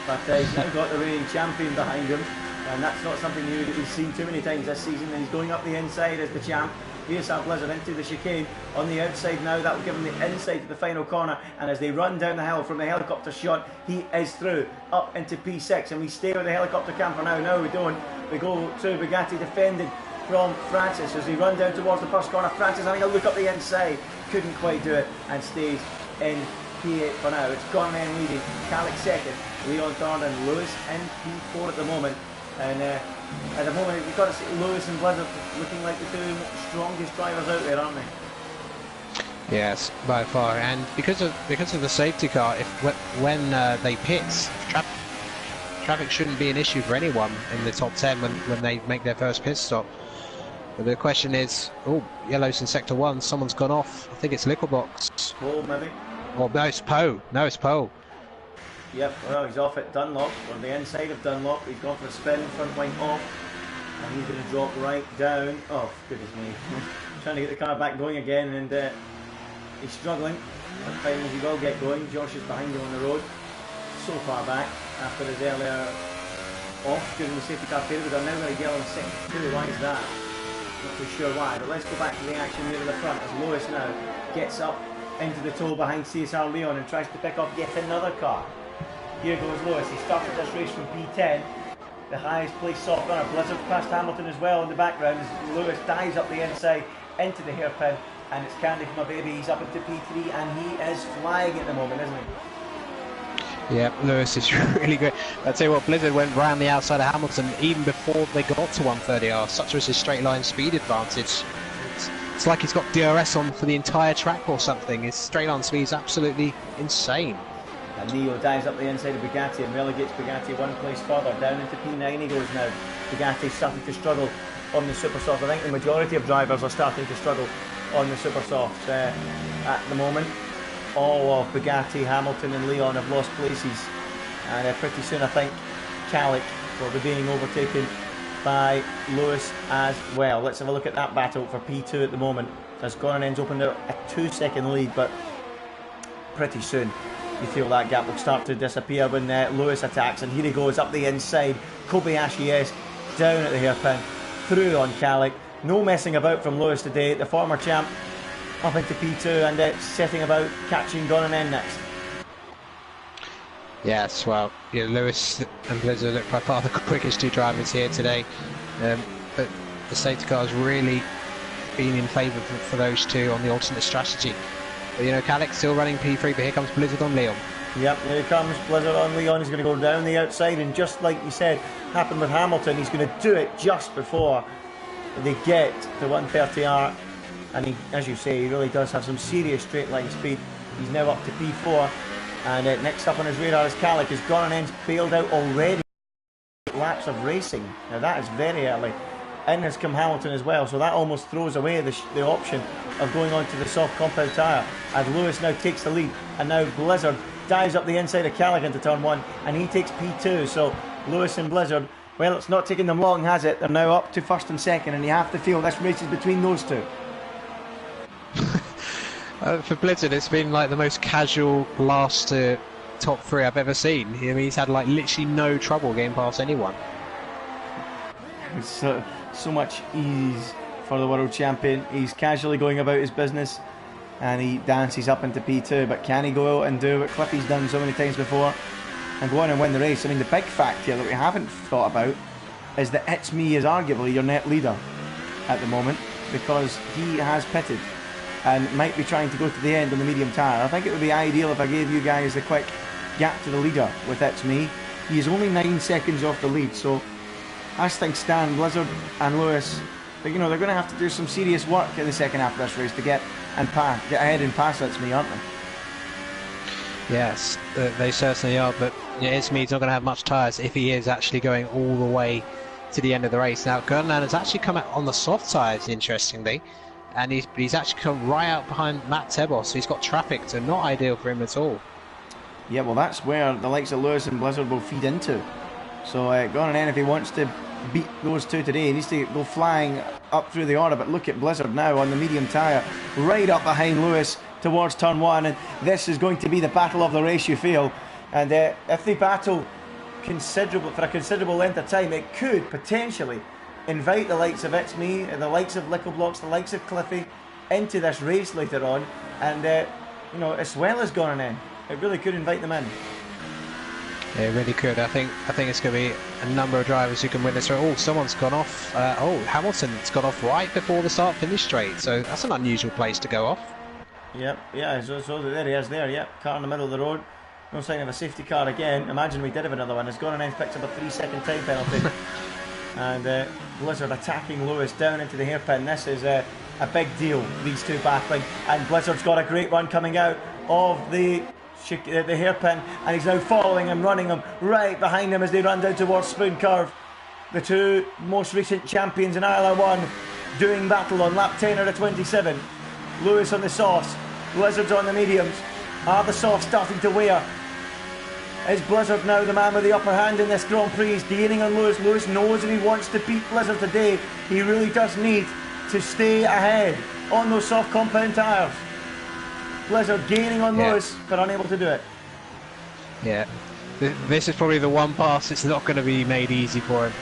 But he's now got the reigning champion behind him, and that's not something you've seen too many times this season. And he's going up the inside as the champ. VSR Blizzard into the chicane on the outside now. That will give him the inside to the final corner, and as they run down the hill from the helicopter shot, he is through up into P6, and we stay with the helicopter camper now. No, we don't. We go to Bugatti defended from Francis as they run down towards the first corner. Francis having a look up the inside, couldn't quite do it, and stays in P8 for now. It's Gran leading, Kalik second, Leon third, and Lewis in P4 at the moment. And at the moment, you've got to see Lewis and Blizzard looking like the two strongest drivers out there, aren't they? Yes, by far. And because of the safety car, when they pit, traffic shouldn't be an issue for anyone in the top 10 when they make their first pit stop. But the question is, oh, yellow's in sector 1. Someone's gone off. I think it's Liquorbox. Poe, maybe. Oh no, it's Poe. No, it's Poe. Yep, well, he's off at Dunlop, or the inside of Dunlop. He's gone for a spin, front wing off, and he's going to drop right down. Oh, goodness me. Trying to get the car back going again, and he's struggling. But finally he will get going. Josh is behind him on the road, so far back. after his earlier off during the safety car period. They're now going to get on second two. Why is that? Not too sure why, but let's go back to the action near the front as Lewis now gets up into the toe behind CSR Leon and tries to pick up yet another car. Here goes Lewis. He started this race from P10, the highest placed soft runner. Blizzard past Hamilton as well in the background as Lewis dives up the inside into the hairpin, and it's Candy for my baby. He's up into P3 and he is flying at the moment, isn't he? Yeah, Lewis is really good. I'll tell you what, Blizzard went round the outside of Hamilton even before they got to 130R. Such was his straight line speed advantage. It's like he's got DRS on for the entire track or something. His straight line speed is absolutely insane. And Neo dives up the inside of Bugatti and relegates Bugatti one place further. Down into P9 he goes now. Bugatti's starting to struggle on the super soft. I think the majority of drivers are starting to struggle on the super soft at the moment. All of Bugatti, Hamilton and Leon have lost places, and pretty soon I think Calic will be being overtaken by Lewis as well. Let's have a look at that battle for P2 at the moment, as Gornan's opened a 2-second lead, but pretty soon you feel that gap will start to disappear when Lewis attacks, and here he goes up the inside. Kobayashi S down at the hairpin, through on Calic. No messing about from Lewis today, the former champ up into P2 and setting about catching Gornan next. Yes, well, yeah, Lewis and Blizzard look by far the quickest two drivers here today, but the safety car has really been in favour for those two on the alternate strategy. But you know, Calic's still running P3, but here comes Blizzard on Leon. Yep, here comes Blizzard on Leon. He's going to go down the outside, and just like you said happened with Hamilton, he's going to do it just before they get to 130R. And he, as you say, he really does have some serious straight line speed. He's now up to P4, and next up on his radar is Calic, as Gornan's bailed out already. Laps of racing. Now that is very early. In has come Hamilton as well, so that almost throws away the option of going on to the soft compound tyre, as Lewis now takes the lead, and now Blizzard dives up the inside of Calic into turn 1, and he takes P2. So Lewis and Blizzard, well, it's not taking them long, has it? They're now up to first and second, and you have to feel this race is between those two. For Blizzard, it's been like the most casual last top three I've ever seen. I mean, he's had like literally no trouble getting past anyone. It's so much ease for the world champion. He's casually going about his business and he dances up into P2, but can he go out and do what Cliffy's done so many times before and go on and win the race? I mean, the big fact here that we haven't thought about is that It's Me is arguably your net leader at the moment, because he has pitted and might be trying to go to the end on the medium tyre. I think it would be ideal if I gave you guys a quick gap to the leader with It's Me. He is only 9 seconds off the lead, so as things stand, Blizzard and Lewis, you know, they're going to have to do some serious work in the second half of this race to get ahead and pass It's Me, aren't they? Yes, they certainly are, but yeah, It's Me's not going to have much tyres if he is actually going all the way to the end of the race. Now, Gurnan has actually come out on the soft tyres, interestingly, and he's actually come right out behind Matt Tebos, so he's got traffic, so not ideal for him at all. Yeah, well, that's where the likes of Lewis and Blizzard will feed into. So Gurnan, if he wants to beat those two today, he needs to go flying up through the order. But look at Blizzard now on the medium tyre, right up behind Lewis towards turn 1, and this is going to be the battle of the race, you feel. And if they battle for a considerable length of time, it could potentially invite the likes of It's Me, the likes of Lickleblocks, the likes of Cliffy into this race later on, and you know, as well as Gurnan, it really could invite them in. Yeah, it really could. I think it's going to be a number of drivers who can win this race. Oh, someone's gone off. Hamilton's gone off right before the start-finish straight, so that's an unusual place to go off. Yep, yeah, so there he is there, yep, car in the middle of the road. No sign of a safety car again. Imagine we did have another one. As Gurnan picks up a 3-second time penalty. And Blizzard attacking Lewis down into the hairpin. This is a big deal, these two battling. And Blizzard's got a great run coming out of the hairpin, and he's now following him, running him right behind him as they run down towards Spoon Curve. The two most recent champions in ILR1 doing battle on lap 10 out of 27. Lewis on the softs, Blizzard's on the mediums. Are the softs starting to wear? Is Blizzard now the man with the upper hand in this Grand Prix? He's gaining on Lewis. Lewis knows if he wants to beat Blizzard today, he really does need to stay ahead on those soft compound tyres. Blizzard gaining on Lewis, but unable to do it. Yeah, This is probably the one pass that's not going to be made easy for him.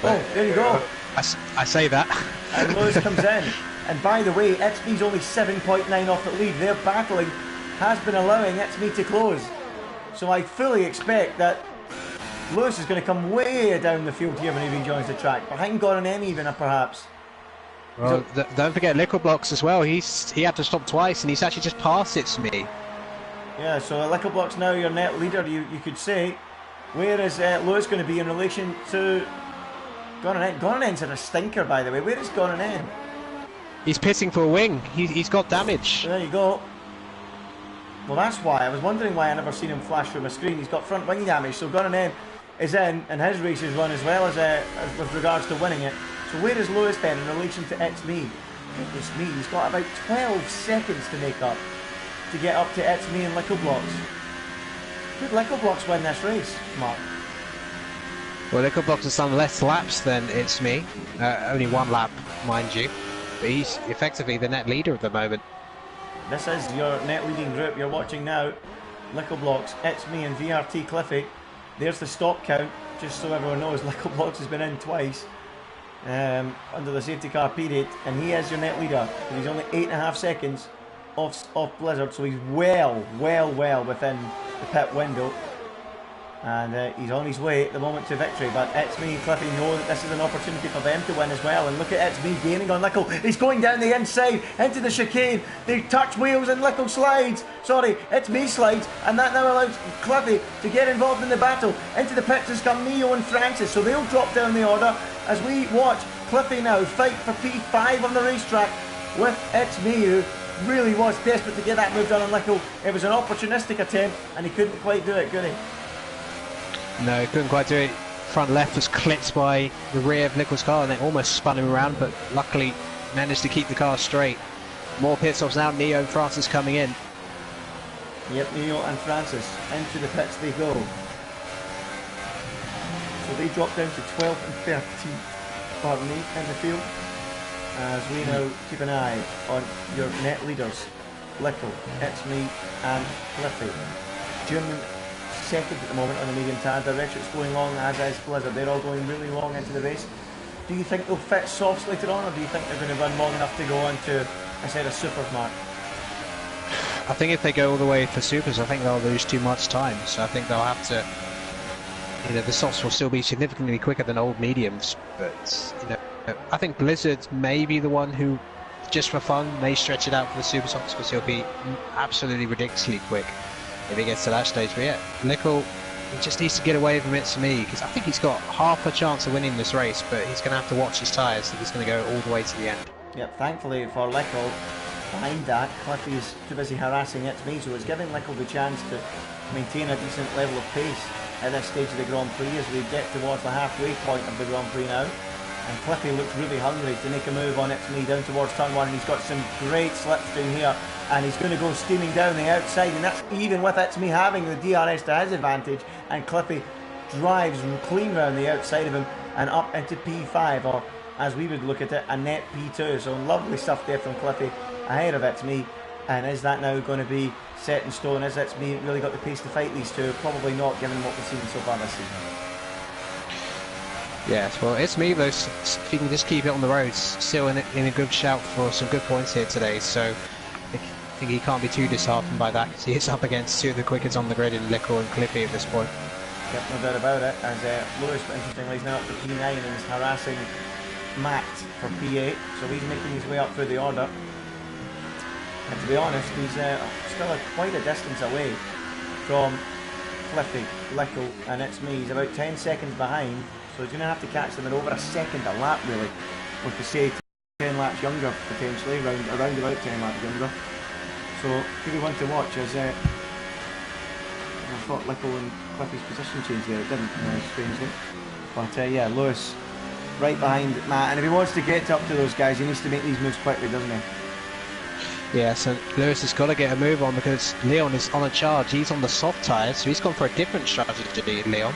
Oh, there you go. I say that. And Lewis comes in. And by the way, XB's only 7.9 off the lead. Their battling has been allowing XB to close. So I fully expect that Lewis is going to come way down the field here when he rejoins the track. Behind Goran M even, perhaps. Well, don't forget Liquid Blocks as well. He had to stop twice, and he's actually just passed It's Me. Yeah, so Liquid Blocks now your net leader, you could say. Where is Lewis going to be in relation to Goran N? Goran N's had a stinker, by the way. Where is Goran N? He's pitting for a wing. He's got damage. There you go. Well, that's why. I was wondering why I never seen him flash from a screen. He's got front wing damage, so Goran N is in, and his race is run as well as with regards to winning it. So where is Lewis then in relation to It's Me? It's Me. He's got about 12 seconds to make up to get up to It's Me and Liquid Blocks. Could Liquid Blocks win this race, Mark? Well, Liquid Blocks has done less laps than It's Me. Only one lap, mind you. But he's effectively the net leader at the moment. This is your net leading group you're watching now. Liquid Blocks, It's Me and VRT Cliffy. There's the stop count, just so everyone knows. Liquid Blocks has been in twice under the safety car period, and he is your net leader. He's only 8.5 seconds off Blizzard, so he's well within the pit window. And he's on his way at the moment to victory. But It's Me and Cliffy know that this is an opportunity for them to win as well. And look at It's Me gaining on Lickle. He's going down the inside into the chicane. They touch wheels and Lickle slides. Sorry, It's Me slides. And that now allows Cliffy to get involved in the battle. Into the pits has come Neo and Francis. So they'll drop down the order as we watch Cliffy now fight for P5 on the racetrack with It's Me, who really was desperate to get that move done on Lickle. It was an opportunistic attempt and he couldn't quite do it, could he? No, couldn't quite do it. Front left was clipped by the rear of Liquid's car and it almost spun him around, but luckily managed to keep the car straight. More pit stops now, Neo and Francis coming in. Yep, Neo and Francis into the pits they go. So they drop down to 12th and 13th, pardon me, in the field. As we now keep an eye on your net leaders, Lickle, It's Me and Cliffy. German second at the moment on the medium tire. The Richards going long, as is Blizzard. They're all going really long into the race. Do you think they'll fit softs later on, or do you think they're going to run long enough to go on to a set of supers, Mark? I think if they go all the way for supers, I think they'll lose too much time. So I think they'll have to, the softs will still be significantly quicker than old mediums. But, I think Blizzard may be the one who, just for fun, may stretch it out for the super softs because he'll be absolutely ridiculously quick if he gets to that stage. But yeah, Lickle, he just needs to get away from It's Me, because I think he's got half a chance of winning this race, but he's going to have to watch his tyres if he's going to go all the way to the end. Yep, thankfully for Lickle, behind that, Cliffy's too busy harassing It's Me, so it's giving Lickle the chance to maintain a decent level of pace at this stage of the Grand Prix as we get towards the halfway point of the Grand Prix now. And Cliffy looks really hungry to make a move on It's Me down towards turn 1, and he's got some great slipstream here, and he's going to go steaming down the outside, and that's even with It's Me having the DRS to his advantage, and Cliffy drives clean round the outside of him and up into P5, or as we would look at it, a net P2. So lovely stuff there from Cliffy ahead of It's Me. And is that now going to be set in stone? Is It's Me really got the pace to fight these two? Probably not, given what we've seen so far this season. Yes, well, It's Me, though, if he can just keep it on the roads, still in a good shout for some good points here today. So I think he can't be too disheartened by that, because he is up against two of the quickest on the grid in Lickle and Cliffy at this point. Yep, no doubt about it. As Lewis, interestingly, is now up to P9 and is harassing Matt for P8. So he's making his way up through the order. And to be honest, he's still quite a distance away from Cliffy, Lickle and It's Me. He's about 10 seconds behind. So he's going to have to catch them in over a second a lap, really. With the say 10 laps younger, potentially, around about 10 laps younger. So, could be one to watch as I thought Lickle and Cliffy's position changed there. It didn't, strangely. But yeah, Lewis right behind Matt. And if he wants to get up to those guys, he needs to make these moves quickly, doesn't he? Yeah, so Lewis has got to get a move on because Leon is on a charge. He's on the soft tyres, so he's gone for a different strategy, Leon.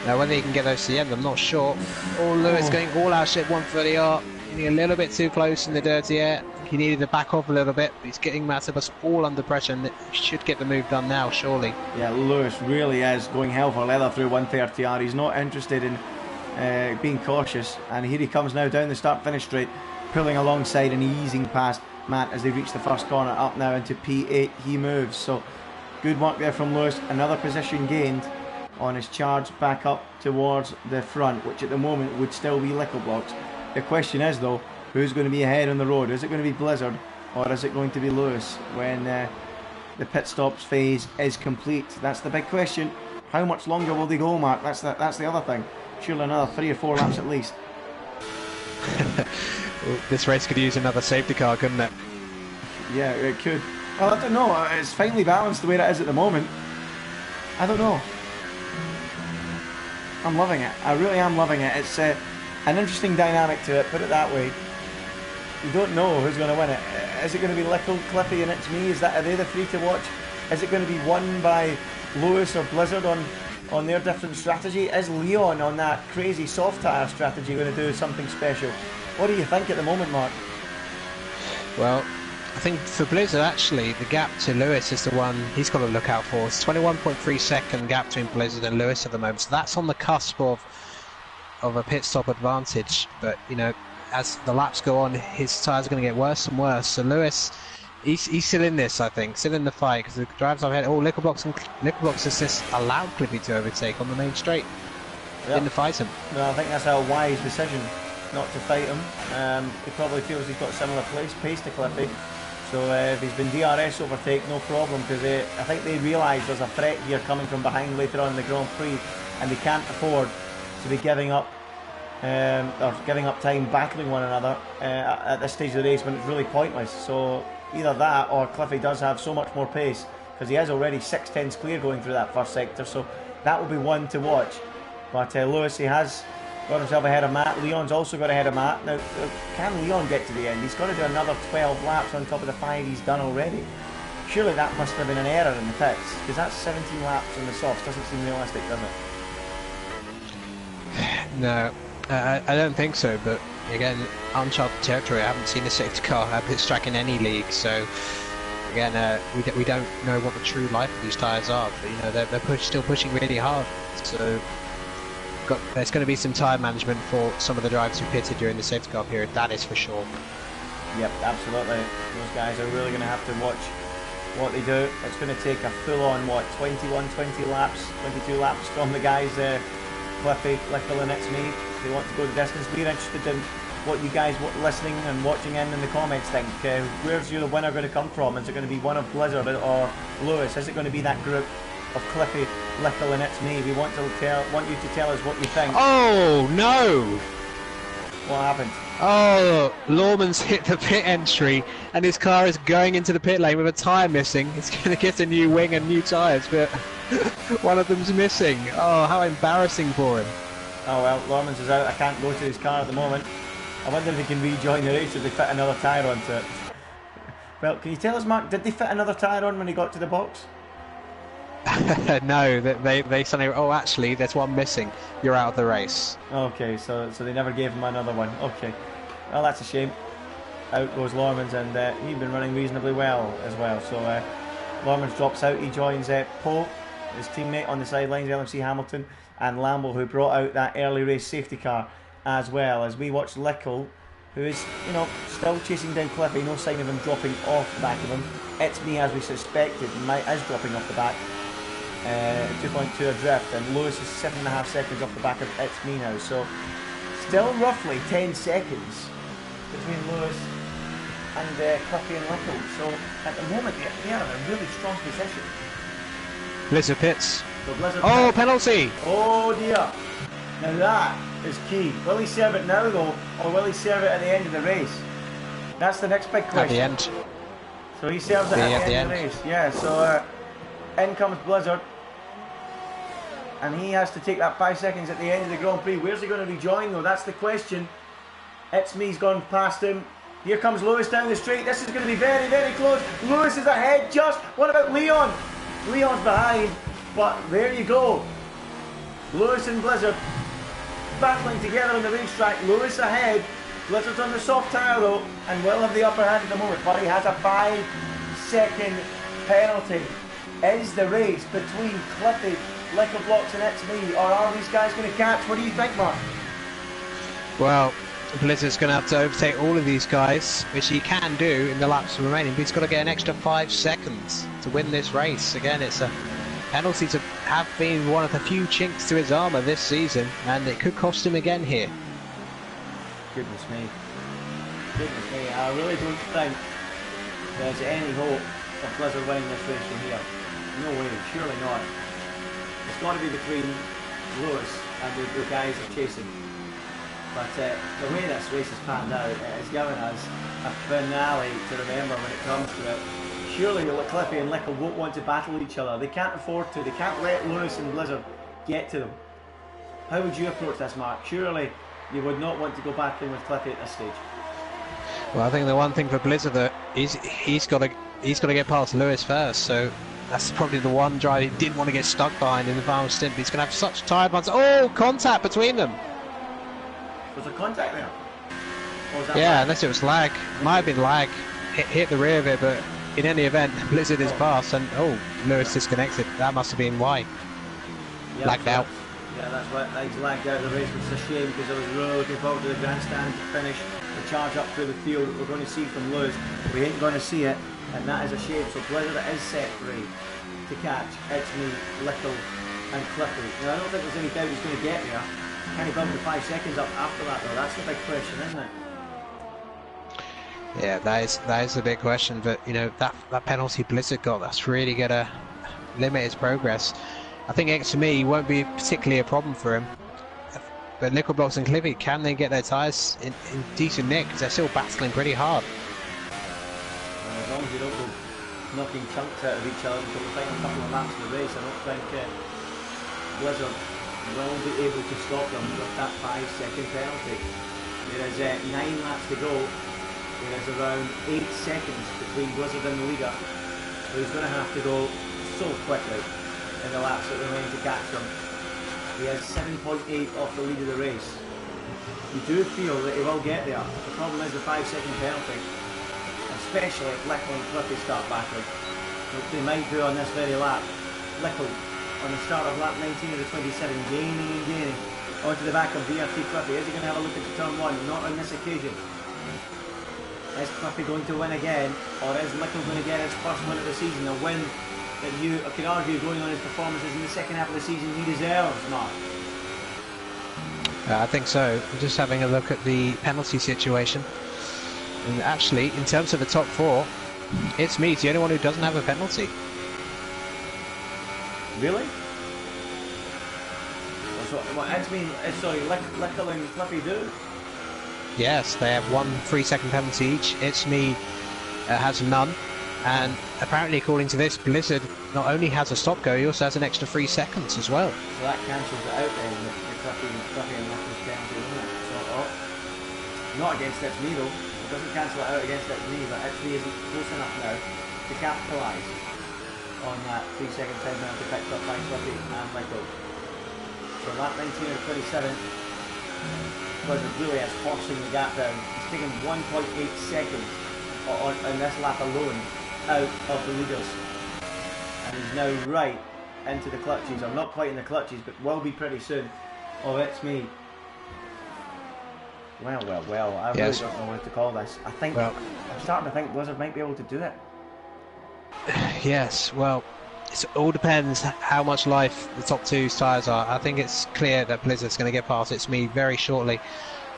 Now whether he can get those to the end, I'm not sure. Oh, Lewis going all out shit 130R. Getting a little bit too close in the dirty air. He needed to back off a little bit, but he's getting Matibus all under pressure and he should get the move done now, surely. Yeah, Lewis really is going hell for leather through 130R. He's not interested in being cautious, and here he comes now down the start-finish straight, pulling alongside and easing past Matt as they reach the first corner. Up now into P8 he moves, so good work there from Lewis. Another position gained on his charge back up towards the front, which at the moment would still be Lickleblocks. The question is though, who's going to be ahead on the road? Is it going to be Blizzard or is it going to be Lewis when the pit stops phase is complete? That's the big question. How much longer will they go, Mark? That's the other thing. Surely another 3 or 4 laps at least. This race could use another safety car, couldn't it? Yeah, it could. Well, I don't know. It's finely balanced the way it is at the moment. I don't know. I'm loving it. I really am loving it. It's an interesting dynamic to it, put it that way. You don't know who's going to win it. Is it going to be Lickle, Cliffy and It's Me? Are they the 3 to watch? Is it going to be won by Lewis or Blizzard on their different strategy? Is Leon on that crazy soft tyre strategy going to do something special? What do you think at the moment, Mark? Well, I think for Blizzard actually the gap to Lewis is the one he's got to look out for. It's 21.3 second gap between Blizzard and Lewis at the moment, so that's on the cusp of a pit stop advantage. But you know, as the laps go on, his tyres are going to get worse and worse. So Lewis, he's still in this, I think, still in the fight, because the drivers I've had, Lickleblocks has just allowed Cliffy to overtake on the main straight. Yep. Didn't fight him. No, I think that's a wise decision not to fight him. He probably feels he's got similar pace to Cliffy. So if he's been DRS overtake, no problem, because I think they realise there's a threat here coming from behind later on in the Grand Prix, and they can't afford to be giving up time battling one another at this stage of the race when it's really pointless. So either that or Cliffy does have so much more pace, because he is already 6/10s clear going through that first sector, so that will be one to watch. But Lewis, he has got himself ahead of Matt. Leon's also got ahead of Matt. Now, can Leon get to the end? He's got to do another 12 laps on top of the 5 he's done already. Surely that must have been an error in the pits, because that's 17 laps on the softs. Doesn't seem realistic, does it? No, I don't think so, but again, uncharted territory. I haven't seen a safety car have this track in any league, so again, we don't know what the true life of these tyres are, but you know, they're still pushing really hard, so there's going to be some tyre management for some of the drivers who pitted during the safety car period, that is for sure. Yep, absolutely. Those guys are really going to have to watch what they do. It's going to take a full-on, 20 laps, 22 laps from the guys, Cliffy, Lickle and It's Me. They want to go the distance. We're interested in what you guys listening and watching in the comments think. Where's your winner going to come from? Is it going to be one of Blizzard or Lewis? Is it going to be that group of Cliffy, Lickle and It's Me? We want you to tell us what you think. Oh no! What happened? Oh, Lawman's hit the pit entry and his car is going into the pit lane with a tyre missing. It's going to get a new wing and new tyres, but one of them's missing. Oh, how embarrassing for him. Oh well, Lawman's is out. I can't go to his car at the moment. I wonder if he can rejoin the race if they fit another tyre onto it. Well, can you tell us, Mark, did they fit another tyre on when he got to the box? No, they suddenly, oh actually there's one missing, you're out of the race. Okay, so they never gave him another one. Okay, well that's a shame. Out goes Lormans, and he's been running reasonably well as well. So Lormans drops out, he joins Poe, his teammate on the sidelines, LMC Hamilton, and Lamble, who brought out that early race safety car as well, as we watch Lickle, who is, you know, still chasing down Cliffy, no sign of him dropping off the back of him. It's Me, as we suspected, is dropping off the back. 2.2 adrift, and Lewis is 7.5 seconds off the back of It's Me now, so still roughly 10 seconds between Lewis and Cliffy and Lickle. So at the moment they are in a really strong position. Blizzard pits. So Blizzard pits. Penalty! Oh dear. Now that is key. Will he serve it now though, or will he serve it at the end of the race? That's the next big question. At the end. So he serves it at the end of the race. Yeah, so in comes Blizzard. And he has to take that 5 seconds at the end of the Grand Prix. Where's he going to rejoin though? That's the question. It's Me's gone past him. Here comes Lewis down the straight. This is going to be very, very close. Lewis is ahead just. What about Leon? Leon's behind. But there you go. Lewis and Blizzard battling together on the racetrack. Lewis ahead. Blizzard's on the soft tyre though, and will have the upper hand at the moment, but he has a 5-second penalty. Is the race between Cliffy, Liquor Blocks and It's Me, or are these guys going to catch? What do you think, Mark? Well, Blizzard's going to have to overtake all of these guys, which he can do in the laps remaining, but he's got to get an extra 5 seconds to win this race. Again, it's a penalty to have been one of the few chinks to his armour this season, and it could cost him again here. Goodness me. Goodness me. I really don't think there's any hope of Blizzard winning this race from here. No way, surely not. It's got to be between Lewis and the guys are chasing. But the way this race has panned out, it has given us a finale to remember when it comes to it. Surely Cliffy and Lickle won't want to battle each other. They can't afford to. They can't let Lewis and Blizzard get to them. How would you approach this, Mark? Surely you would not want to go battling with Cliffy at this stage. Well, I think the one thing for Blizzard that he's got to get past Lewis first. So that's probably the one drive he didn't want to get stuck behind in the final stint. But he's going to have such tired ones. Oh, contact between them. Was there contact there? Or was that yeah, lag? unless it was lag. Might have been lag. Hit the rear of it, but in any event, Blizzard is past, and Lewis disconnected. That must have been why. Yeah, Lagged out. Yeah, that's why he's lagged out of the race, which is a shame because I was really looking forward to the grandstand finish, the charge up through the field that we're going to see from Lewis. We ain't going to see it, and that is a shame. So Blizzard is set free to catch It's Me, Lickle, and Cliffy. Now, I don't think there's any doubt he's going to get there. Can he bump the 5 seconds up after that though? That's the big question, isn't it? Yeah, that is the big question. But you know, that penalty Blizzard got, that's really gonna limit his progress. I think It's Me won't be particularly a problem for him. But Nickel Blocks and Cliffy, can they get their tyres in decent nick? Because they're still battling pretty hard. And as long as you don't go knocking chunks out of each other until the final couple of laps of the race, I don't think Blizzard will be able to stop them with that 5-second penalty. There is 9 laps to go. There is around 8 seconds between Blizzard and the leader. So he's going to have to go so quickly in the laps that remain to catch them. He has 7.8 off the lead of the race. You do feel that he will get there. The problem is the 5-second penalty, especially if Lickle and Cliffy start battling, which they might do on this very lap. Lickle on the start of lap 19 of the 27, gaining and gaining onto the back of VRT Cliffy. Is he going to have a look at turn 1? Not on this occasion. Is Cliffy going to win again, or is Lickle going to get his first win of the season? A win that you could argue, going on his performances in the second half of the season, he deserves, Mark. I think so. I'm just having a look at the penalty situation. And actually, in terms of the top 4, It's Me. He's the only one who doesn't have a penalty. Really? So, what, It's Me, sorry, Lickle and Cliffy do? Yes, they have 1 3-second penalty each. It's Me has none. And apparently, according to this, Blizzard not only has a stop go, he also has an extra 3 seconds as well. So that cancels it out then, the Cliffy and Lickle's penalty, doesn't it? So, not against It's Me though. It doesn't cancel it out against It's Me, but It's Me isn't close enough now to capitalise on that 3-second time penalty picked up by Cliffy and Lickle. So lap 19 of 27, Blizzard really is forcing the gap down. He's taken 1.8 seconds on this lap alone out of the leaders. And he's now right into the clutches, or not quite in the clutches, but will be pretty soon, of It's Me. Well, I really don't know what to call this. I'm starting to think Blizzard might be able to do it. Yes, well, it all depends how much life the top 2's tyres are. I think it's clear that Blizzard's going to get past It's Me very shortly.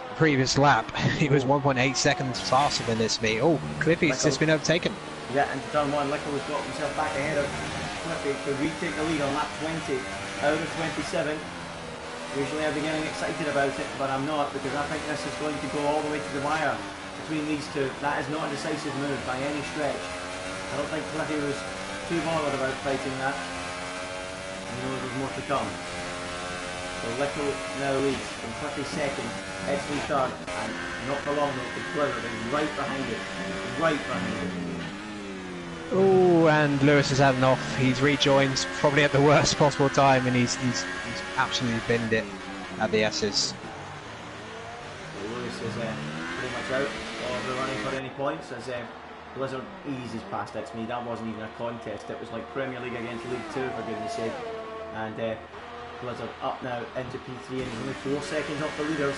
The previous lap, he was 1.8 seconds faster than It's Me. Oh, Cliffy's just been overtaken. Yeah, into turn 1, Lickle has got himself back ahead of Cliffy to retake the lead on lap 20 out of 27. Usually I'd be getting excited about it, but I'm not, because I think this is going to go all the way to the wire between these two. That is not a decisive move by any stretch. I don't think Cliffy was too bothered about fighting that. He knows there's more to come. So Lickle now leads, and Cliffy second, It's Me third, and not for long though, because Blizzard is right behind it. Right behind it. Oh, and Lewis has had enough. He's rejoined probably at the worst possible time, and he's absolutely binned it at the S's. Lewis is pretty much out of the running for any points as Blizzard eases past it to me. That wasn't even a contest. It was like Premier League against League 2 for goodness sake. And Blizzard up now into P3 and only 4 seconds off the leaders.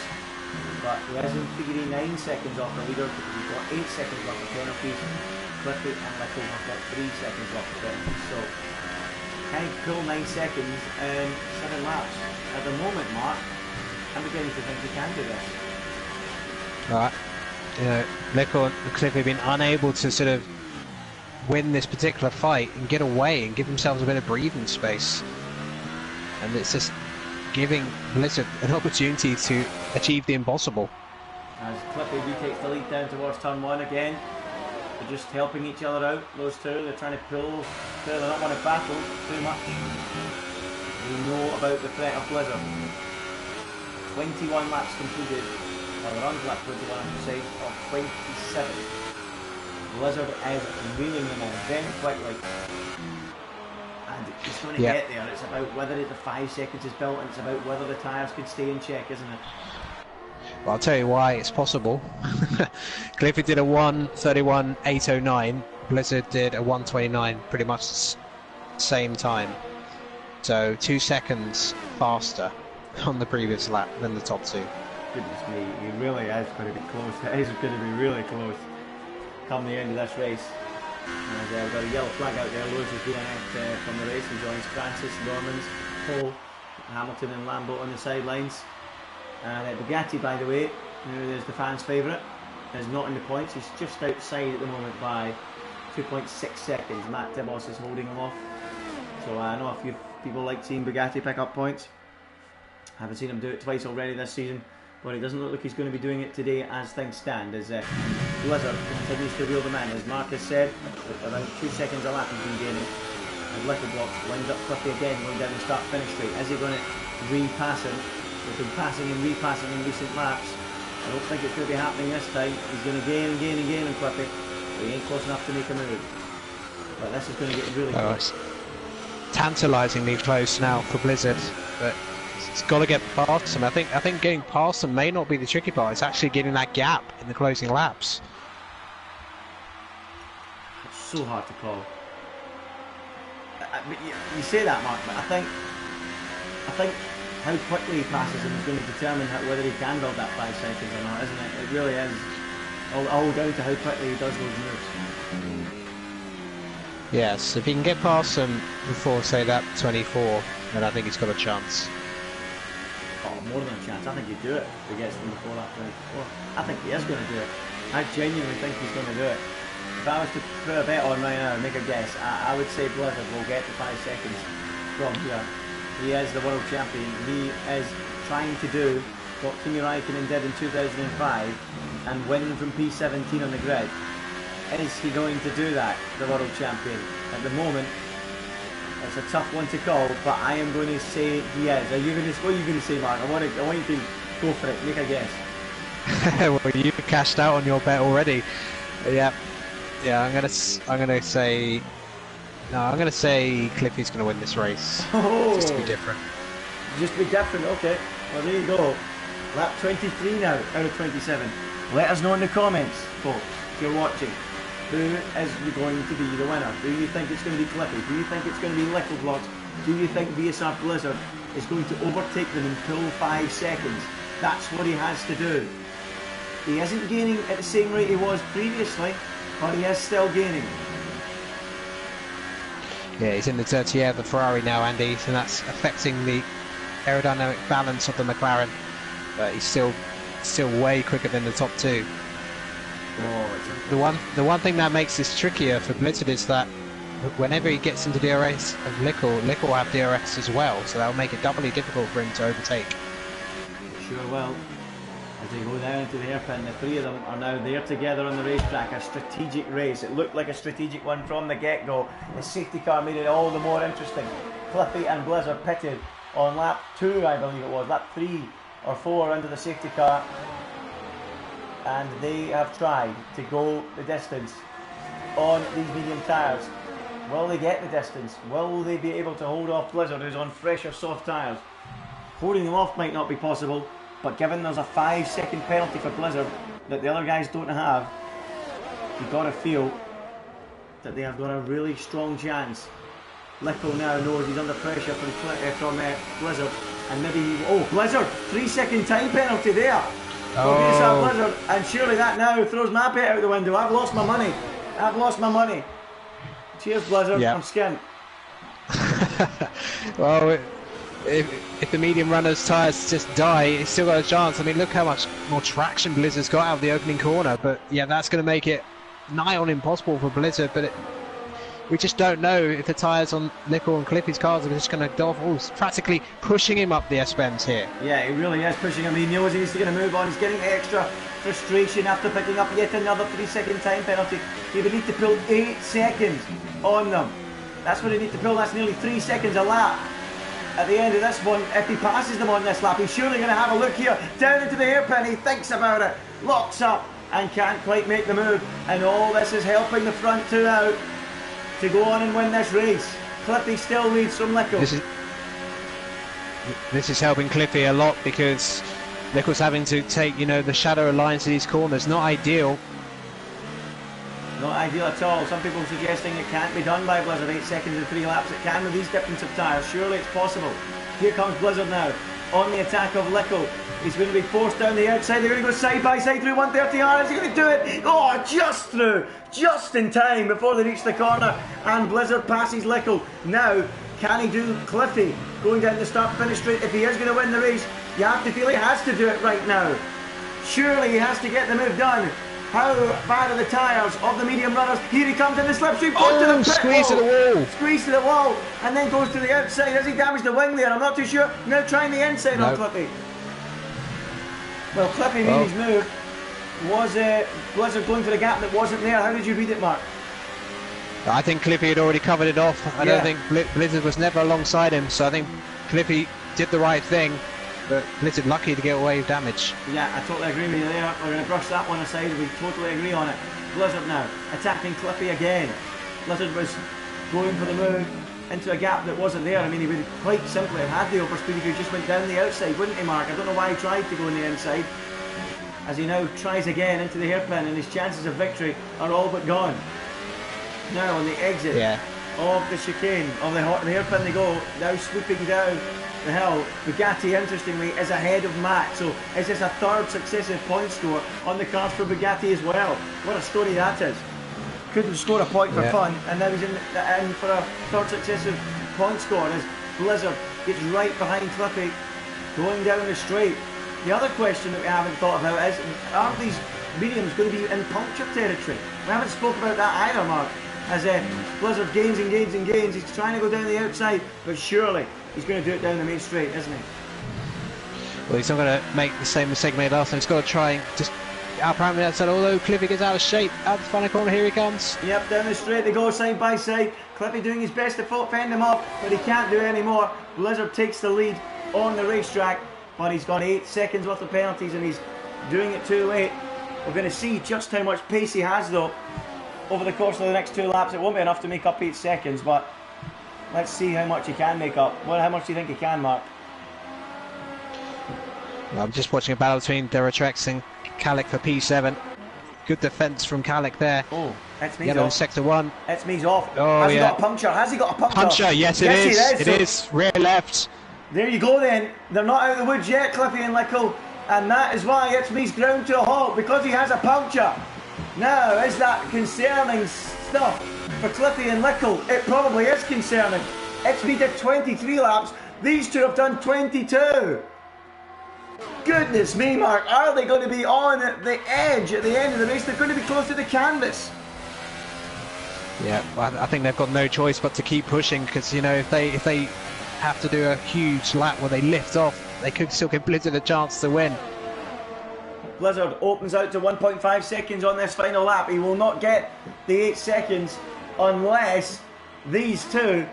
But he is in theory 9 seconds off the leader because he's got 8 seconds off the penalties. Cliffy and Little have got 3 seconds off the penalties. So can he pull 9 seconds in 7 laps? At the moment, Mark, I'm beginning to think he can do this. Right. You know, Little and Cliffy have been unable to sort of win this particular fight and get away and give themselves a bit of breathing space. And it's just giving Blizzard an opportunity to achieve the impossible. As Cliffy retakes the lead down towards turn 1 again. They're just helping each other out, those two. They're trying to pull. They're not want to battle too much. We know about the threat of Blizzard. 21 laps completed. Or the runs lap 21 on the side of 27. Blizzard is reeling them in very quickly. And he's going to get there. It's about whether the 5 seconds is built and it's about whether the tyres can stay in check, isn't it? Well, I'll tell you why it's possible. Cliffy did a 1:31.809. Blizzard did a 1:29, pretty much the same time. So 2 seconds faster on the previous lap than the top two. Goodness me, he really is going to be close. It is going to be really close come the end of this race. And we've got a yellow flag out there. Lewis has been out from the race. He joins Francis, Normans, Paul, Hamilton and Lambo on the sidelines. And Bugatti, by the way, there's the fans' favourite, is not in the points. He's just outside at the moment by 2.6 seconds. Matt Dibos is holding him off. So I know a few people like seeing Bugatti pick up points. I haven't seen him do it twice already this season, but it doesn't look like he's going to be doing it today as things stand, as Blizzard continues to reel them in. As Mark has said, about 2 seconds a lap he's been gaining. And Little Blocks lines up quickly again, going down the start-finish straight. Is he going to re-pass him? We've been passing and repassing in recent laps. I don't think it's going to be happening this time. He's going to gain and gain and gain and Cliffy, but he ain't close enough to make a move. But this is going to get really close. Tantalisingly close now for Blizzard, but it's got to get past them. I think getting past them may not be the tricky part. It's actually getting that gap in the closing laps. It's so hard to call. But you say that, Mark, but I think how quickly he passes him is going to determine whether he can build that 5 seconds or not, isn't it? It really is all down to how quickly he does those moves. Yes, if he can get past him before, say, that 24, then I think he's got a chance. Oh, more than a chance. I think he'd do it if he gets them before that 24. I think he is going to do it. I genuinely think he's going to do it. If I was to put a bet on right now and make a guess, I would say Blizzard will get the 5 seconds from here. He is the world champion. He is trying to do what Kimi Raikkonen did in 2005 and win from P17 on the grid. Is he going to do that, the world champion? At the moment, it's a tough one to call, but I am going to say he is. What are you going to say, Mark? I want you to go for it. Make a guess. Well, you cashed out on your bet already. Yeah. I'm gonna say. No, I'm going to say Cliffy's going to win this race. Oh, just to be different. Just to be different, okay. Well, there you go. Lap 23 now, out of 27. Let us know in the comments, folks, if you're watching. Who is going to be the winner? Do you think it's going to be Cliffy? Do you think it's going to be Little Blocks? Do you think VSR Blizzard is going to overtake them and pull 5 seconds? That's what he has to do. He isn't gaining at the same rate he was previously, but he is still gaining. Yeah, he's in the dirty air of the Ferrari now, Andy, and that's affecting the aerodynamic balance of the McLaren. But he's still way quicker than the top two. Oh, the one thing that makes this trickier for Blizzard is that whenever he gets into DRS of Lickle will have DRS as well, so that'll make it doubly difficult for him to overtake. Sure will. As they go down into the hairpin, the three of them are now there together on the racetrack. A strategic race. It looked like a strategic one from the get-go. The safety car made it all the more interesting. Cliffy and Blizzard pitted on lap 2, I believe it was, lap 3 or 4 into the safety car. And they have tried to go the distance on these medium tyres. Will they get the distance? Will they be able to hold off Blizzard, who's on fresher soft tyres? Holding them off might not be possible, but given there's a 5-second penalty for Blizzard that the other guys don't have, you've got to feel that they have got a really strong chance. Lickle now knows he's under pressure from Blizzard, and maybe, Blizzard, 3-second time penalty there. Blizzard, and surely that now throws my bet out the window. I've lost my money. Cheers, Blizzard. I'm skint. Well, if the medium runner's tyres just die, he's still got a chance. I mean, look how much more traction Blizzard's got out of the opening corner. But yeah, that's going to make it nigh on impossible for Blizzard. But we just don't know if the tyres on Lickle and Cliffy's cars are just going to go off. It's practically pushing him up the S-bends here. Yeah, he really is pushing him. He knows he needs to get a move on. He's getting extra frustration after picking up yet another 3-second time penalty. He would need to pull 8 seconds on them. That's what he needs to pull. That's nearly 3 seconds a lap. At the end of this one, if he passes them on this lap, he's surely going to have a look here. Down into the hairpin, he thinks about it, locks up, and can't quite make the move. And all this is helping the front two out to go on and win this race. Cliffy still leads from Lickle. This is helping Cliffy a lot because Lickle's having to take, the shadow alliance to these corners. Not ideal. Not ideal at all. Some people suggesting it can't be done by Blizzard. 8 seconds and 3 laps. It can with these difference of tyres. Surely it's possible. Here comes Blizzard now on the attack of Lickle. He's going to be forced down the outside. They're going to go side by side through 130R. Is he going to do it? Oh, just through. Just in time before they reach the corner. And Blizzard passes Lickle. Now, can he do Cliffy going down the start-finish straight? If he is going to win the race, you have to feel he has to do it right now. Surely he has to get the move done. How bad are the tyres of the medium runners? Here he comes in the slipstream. Squeeze to the wall. Squeeze to the wall. And then goes to the outside. Has he damaged the wing there? I'm not too sure. Now trying the inside on Cliffy. Well, Cliffy made his move. Was Blizzard going for the gap that wasn't there? How did you read it, Mark? I think Cliffy had already covered it off. I don't think Blizzard was never alongside him. So I think Cliffy did the right thing. But Blizzard lucky to get away with damage. Yeah, I totally agree with you there. We're going to brush that one aside. We totally agree on it. Blizzard now attacking Cliffy again. Blizzard was going for the move into a gap that wasn't there. I mean, he would quite simply have had the overspeed if he just went down the outside, wouldn't he, Mark? I don't know why he tried to go on the inside. As he now tries again into the hairpin, and his chances of victory are all but gone. Now on the exit of the chicane, of the hairpin they go, now swooping down the hill. Bugatti, interestingly, is ahead of Matt. So is this a third successive point score on the cards for Bugatti as well? What a story that is. Couldn't score a point for fun, and now he's in for a third successive point score as Blizzard gets right behind Cliffy going down the straight. The other question that we haven't thought about is, aren't these mediums going to be in puncture territory? We haven't spoke about that either, Mark. As Blizzard gains and gains and gains, he's trying to go down the outside, but surely he's going to do it down the main straight, isn't he? Well, he's not going to make the same mistake made last time. He's got to try and just outpower the outside, although Cliffy gets out of shape. Out the final corner, here he comes. Yep, down the straight they go side by side. Cliffy doing his best to fend him off, but he can't do it anymore. Blizzard takes the lead on the racetrack, but he's got 8 seconds worth of penalties and he's doing it too late. We're going to see just how much pace he has, though, over the course of the next 2 laps. It won't be enough to make up 8 seconds, but let's see how much he can make up. Well, how much do you think he can, Mark? Well, I'm just watching a battle between Duratrex and Calic for P7. Good defence from Calic there. Oh, that's me off. In sector 1. That's me's off. Oh, Has he got a puncture? Has he got a puncture? Puncture, yes it is. It is. Rear left. There you go then. They're not out of the woods yet, Cliffy and Lickle. And that is why it's me's ground to a halt, because he has a puncture. Now, is that concerning stuff for Cliffy and Lickle? It probably is concerning. It's me did 23 laps. These two have done 22. Goodness me, Mark. Are they going to be on the edge at the end of the race? They're going to be close to the canvas. Yeah, well, I think they've got no choice but to keep pushing, because, if they have to do a huge lap where they lift off, they could still give Blizzard a chance to win. Blizzard opens out to 1.5 seconds on this final lap. He will not get the 8 seconds unless these two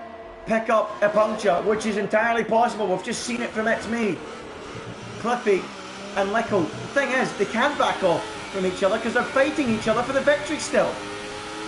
pick up a puncture, which is entirely possible. We've just seen it from It's Me. Cliffy and Lickle. The thing is, they can't back off from each other because they're fighting each other for the victory still.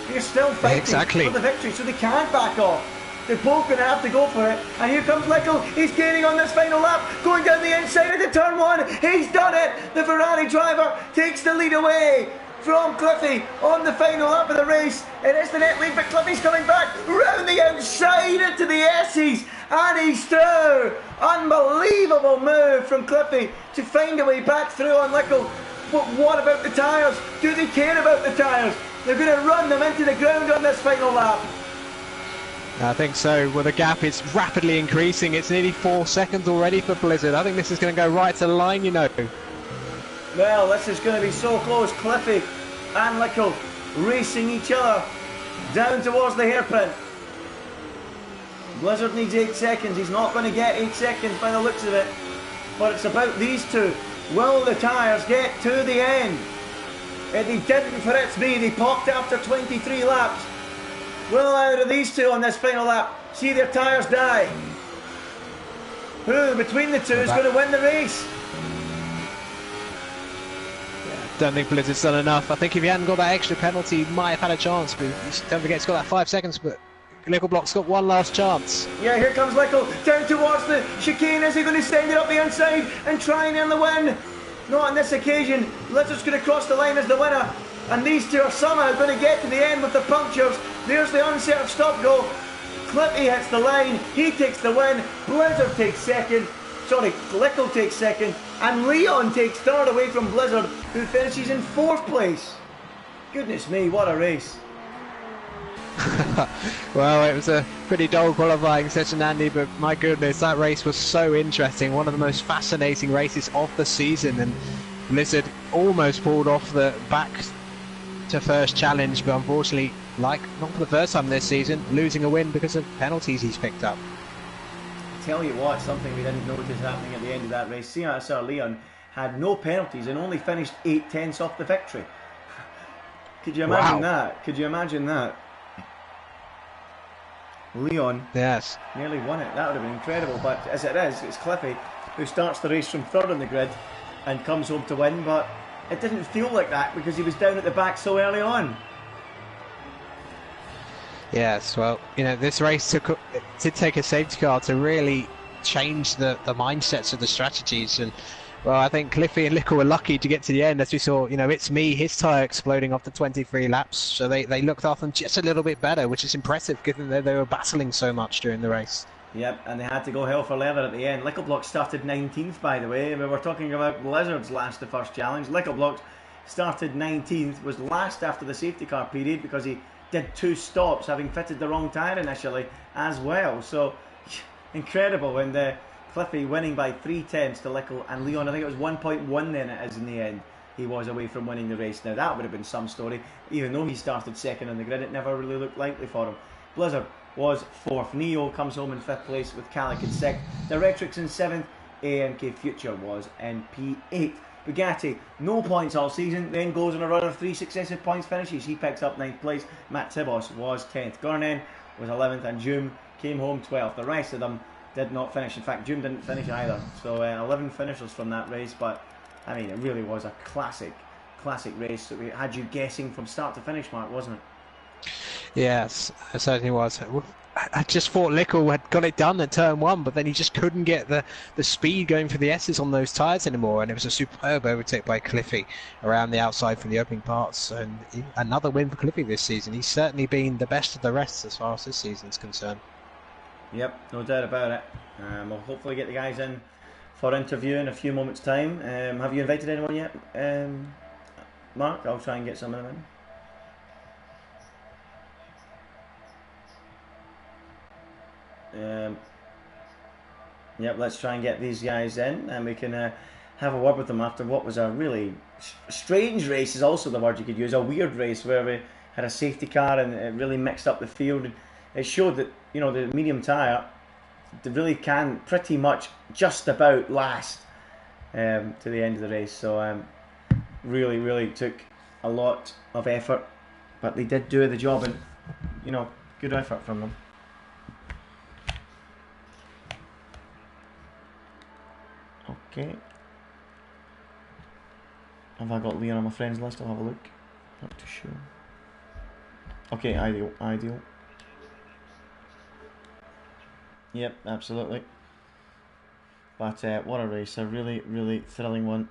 They're still fighting for the victory, so they can't back off. They're both going to have to go for it. And here comes Lickel. He's gaining on this final lap, going down the inside of the turn one. He's done it. The Ferrari driver takes the lead away from Cliffy on the final lap of the race. It is the net lead, but Cliffy's coming back round the outside into the S's, and he's through. Unbelievable move from Cliffy to find a way back through on Lickel. But what about the tyres? Do they care about the tyres? They're going to run them into the ground on this final lap. I think so. Well, the gap is rapidly increasing. It's nearly 4 seconds already for Blizzard. I think this is going to go right to the line, you know. Well, this is going to be so close. Cliffy and Lickel racing each other down towards the hairpin. Blizzard needs 8 seconds. He's not going to get 8 seconds by the looks of it. But it's about these two. Will the tyres get to the end? If they didn't for Prix, they popped after 23 laps. Will either of these two on this final lap see their tyres die? Who between the two is going to win the race? Don't think Blizzard's done enough. I think if he hadn't got that extra penalty, he might have had a chance. But don't forget, he's got that 5 seconds. But Lickelblock's got one last chance. Yeah, here comes Lickel down towards the chicane. Is he going to send it up the inside and try and earn the win? Not on this occasion. Blizzard's going to cross the line as the winner. And these two are somehow going to get to the end with the punctures. There's the uncertain stop go. Cliffy hits the line. He takes the win. Blizzard takes second. Sorry, Lickel takes second. And Leon takes third away from Blizzard, who finishes in 4th place. Goodness me, what a race. Well, it was a pretty dull qualifying session, Andy, but my goodness, that race was so interesting. One of the most fascinating races of the season, and Blizzard almost pulled off the back to first challenge, but unfortunately, like not for the first time this season, losing a win because of penalties he's picked up. Tell you what, something we didn't notice happening at the end of that race. Sir Leon had no penalties and only finished 8/10 off the victory. Could you imagine that? Could you imagine that? Leon nearly won it. That would have been incredible, but as it is, it's Cliffy who starts the race from third on the grid and comes home to win, but it didn't feel like that because he was down at the back so early on. Yes, well, you know, this race did take a safety car to really change the mindsets of the strategies, and well, I think Cliffy and Lickel were lucky to get to the end, as we saw, you know, it's me, his tyre exploding after 23 laps, so they looked after them just a little bit better, which is impressive given that they were battling so much during the race. Yep, and they had to go hell for leather at the end. Lickelblock started 19th, by the way. We were talking about Blizzard's last to first challenge. Lickelblock started 19th, was last after the safety car period because he did 2 stops, having fitted the wrong tyre initially as well. So, incredible, and Cliffy winning by 3/10 to Lickel and Leon. I think it was 1.1 then it is in the end. He was away from winning the race. Now that would have been some story. Even though he started second on the grid, it never really looked likely for him. Blizzard was 4th. Neo comes home in 5th place with Calic in 6th. Directrix in 7th. AMK Future was in P8. Bugatti, no points all season, then goes on a run of 3 successive points finishes. He picks up 9th place. Matt Tibos was 10th. Garnen was 11th, and Joom came home 12th. The rest of them did not finish. In fact, Joom didn't finish either. So 11 finishers from that race, but I mean, it really was a classic race that we had you guessing from start to finish, Mark, wasn't it? Yes, it certainly was. I just thought Lickel had got it done at turn 1, but then he just couldn't get the speed going for the S's on those tyres anymore, and it was a superb overtake by Cliffy around the outside from the opening parts, and another win for Cliffy this season. He's certainly been the best of the rest as far as this season's concerned. Yep, no doubt about it. We'll hopefully get the guys in for interview in a few moments' time. Have you invited anyone yet, Mark? I'll try and get some of them in. Yep, let's try and get these guys in, and we can have a word with them after what was a really strange race, is also the word you could use, a weird race where we had a safety car and it really mixed up the field. It showed that, you know, the medium tyre, they really can pretty much just about last to the end of the race. So really took a lot of effort, but they did do the job, and, you know, good effort from them. Okay. Have I got Leon on my friends list? I'll have a look. Not too sure. Okay, ideal. Yep, absolutely. But what a race, a really thrilling one.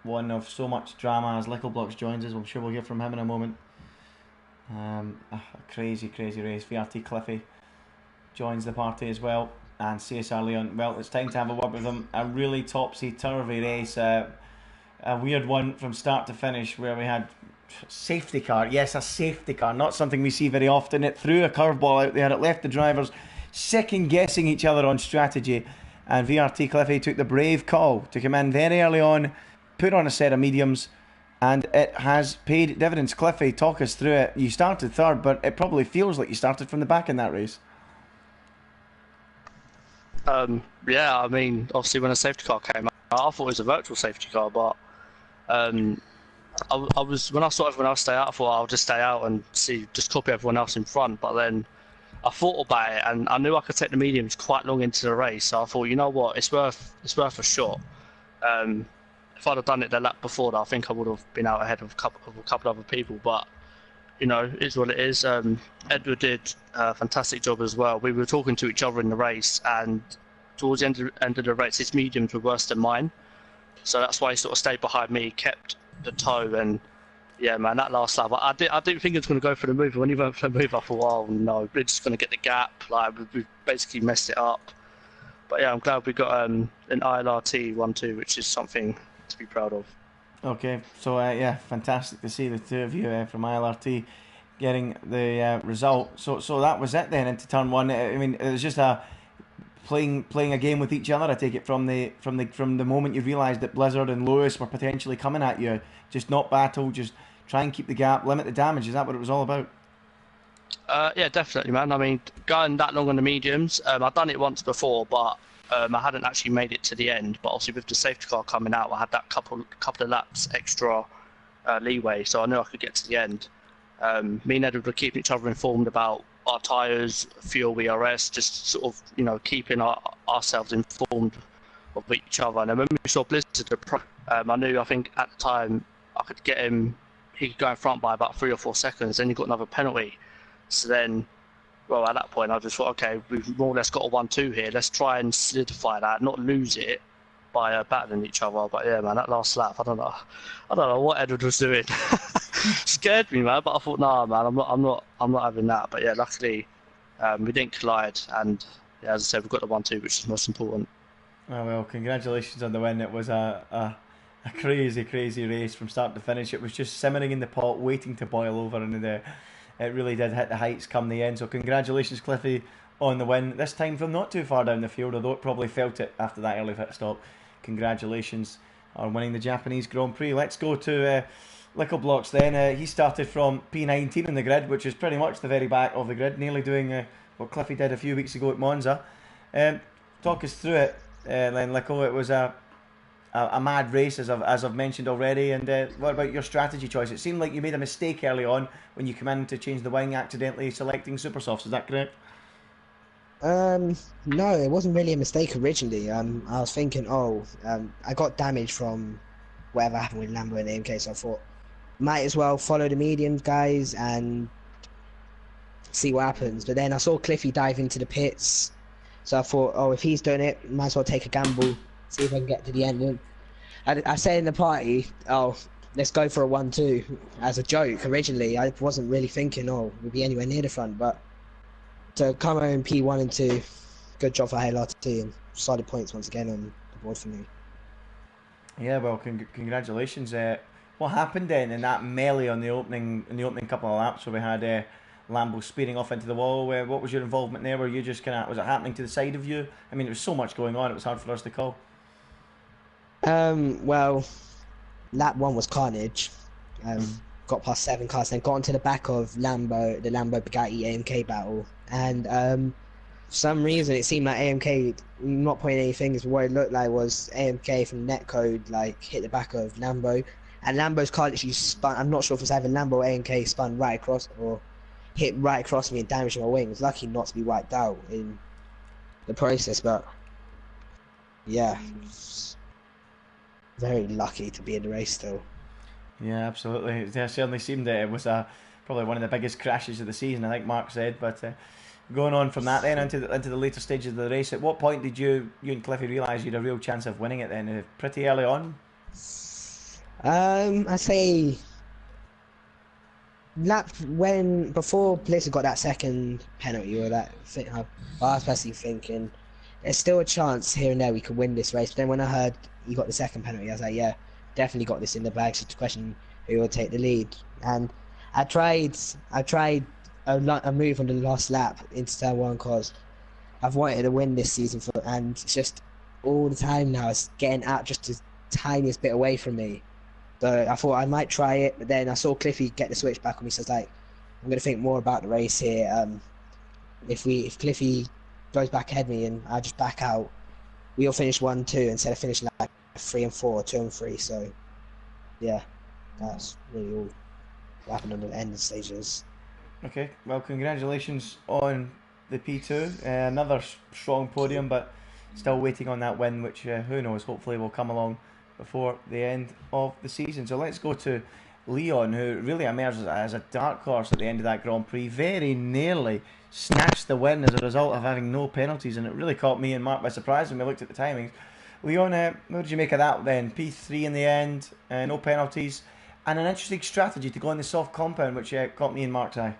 One of so much drama as Lickleblocks joins us. I'm sure we'll hear from him in a moment. A crazy race. VRT Cliffy joins the party as well, and CSR Leon. Well, it's time to have a word with them. A really topsy-turvy race. A weird one from start to finish where we had safety car. Yes, a safety car. Not something we see very often. It threw a curveball out there. It left the drivers second guessing each other on strategy. And VRT Cliffy took the brave call to come in very early on, put on a set of mediums, and it has paid dividends. Cliffy, talk us through it. You started third, but it probably feels like you started from the back in that race. Yeah, I mean, obviously when a safety car came out, I thought it was a virtual safety car, but I was when I stay out, I thought I'll just stay out and just copy everyone else in front. But then I thought about it, and I knew I could take the mediums quite long into the race. So I thought, you know what, it's worth a shot. If I'd have done it the lap before that, I think I would have been out ahead of a couple other people. But you know, it's what it is. Edward did a fantastic job as well. We were talking to each other in the race, and towards the end of the race, his mediums were worse than mine. So that's why he sort of stayed behind me, kept the toe, and yeah, man, that last lap, I didn't think it was going to go for the move. When he went for the move, I thought, oh no, we're just going to get the gap. Like we basically messed it up. But yeah, I'm glad we got an ILRT 1-2, which is something to be proud of. Okay, so yeah, fantastic to see the two of you from ILRT getting the result. So that was it then into turn one. I mean, it was just a playing a game with each other. I take it from the moment you realised that Blizzard and Lewis were potentially coming at you, just not battle, just try and keep the gap, limit the damage. Is that what it was all about? Yeah, definitely, man. I mean, going that long on the mediums, I've done it once before, but I hadn't actually made it to the end. But obviously, with the safety car coming out, I had that couple of laps extra leeway, so I knew I could get to the end. Me and Edward were keeping each other informed about our tyres, fuel, ERS, just sort of, you know, keeping ourselves informed of each other. And then when we saw Blizzard, I knew, I think at the time, I could get him. He could go in front by about 3 or 4 seconds. Then he got another penalty. So then, well, at that point, I just thought, okay, we've more or less got a 1-2 here. Let's try and solidify that, not lose it by battling each other. But yeah, man, that last lap, I don't know what Edward was doing. Scared me, man. But I thought, nah, man, I'm not having that. But yeah, luckily, we didn't collide, and yeah, as I said, we've got the 1-2, which is most important. Oh, well, congratulations on the win. It was a crazy race from start to finish. It was just simmering in the pot, waiting to boil over, and it really did hit the heights come the end. So congratulations, Cliffy, on the win. This time from not too far down the field, although it probably felt it after that early pit stop. Congratulations on winning the Japanese Grand Prix. Let's go to Lickleblocks then. He started from P19 in the grid, which is pretty much the very back of the grid, nearly doing what Cliffy did a few weeks ago at Monza. Talk us through it, then, Lickle. It was a mad race, as I've mentioned already. And what about your strategy choice? It seemed like you made a mistake early on when you come in to change the wing, accidentally selecting super softs. Is that correct? No, it wasn't really a mistake originally. I was thinking, I got damage from whatever happened with Lambo and AMK, so I thought, might as well follow the mediums guys and see what happens. But then I saw Cliffy dive into the pits, so I thought, if he's doing it, might as well take a gamble, see if I can get to the end. And I said in the party, let's go for a 1-2 as a joke. Originally, I wasn't really thinking, we'll be anywhere near the front, but to come home P1 and 2, good job for ILRT, and solid points once again on the board for me. Yeah, well, congratulations. What happened then in that melee on the opening couple of laps where we had Lambo speeding off into the wall? What was your involvement there? Were you just was it happening to the side of you? I mean, there was so much going on, it was hard for us to call. Well, lap 1 was carnage. Got past 7 cars, then got onto the back of the Lambo Bugatti AMK battle, and for some reason it seemed like AMK, not pointing any fingers, but what it looked like was AMK from netcode hit the back of Lambo, and Lambo's car literally spun. I'm not sure if it's either Lambo or AMK spun right across, or hit right across me and damaged my wings. Lucky not to be wiped out in the process, but yeah, very lucky to be in the race still. Yeah, absolutely. It certainly seemed that it was probably one of the biggest crashes of the season, I think Mark said. But going on from that then into the later stages of the race, at what point did you and Cliffy realise you had a real chance of winning it then? Pretty early on? I say before Blizzard got that second penalty or that thing, I was personally thinking there's still a chance here and there we could win this race. But then when I heard he got the second penalty, I was like, yeah, definitely got this in the bag. So it's a question who will take the lead. And I tried a move on the last lap into turn one because I've wanted to win this season and it's just all the time now it's getting out just the tiniest bit away from me. So I thought I might try it, but then I saw Cliffy get the switch back on me, so I was like, I'm going to think more about the race here. If Cliffy goes back ahead of me and I just back out, we'll finish 1-2 instead of finishing like 3 and 4, 2 and 3. So yeah, that's really all what happened on the end stages. Okay, well, congratulations on the P2. Another strong podium, but still waiting on that win, which who knows, hopefully will come along before the end of the season. So let's go to Leon, who really emerged as a dark horse at the end of that Grand Prix. Very nearly snatched the win as a result of having no penalties, and it really caught me and Mark by surprise when we looked at the timings. Leon, what did you make of that then? P3 in the end, no penalties, and an interesting strategy to go on the soft compound, which caught me and Mark's eye.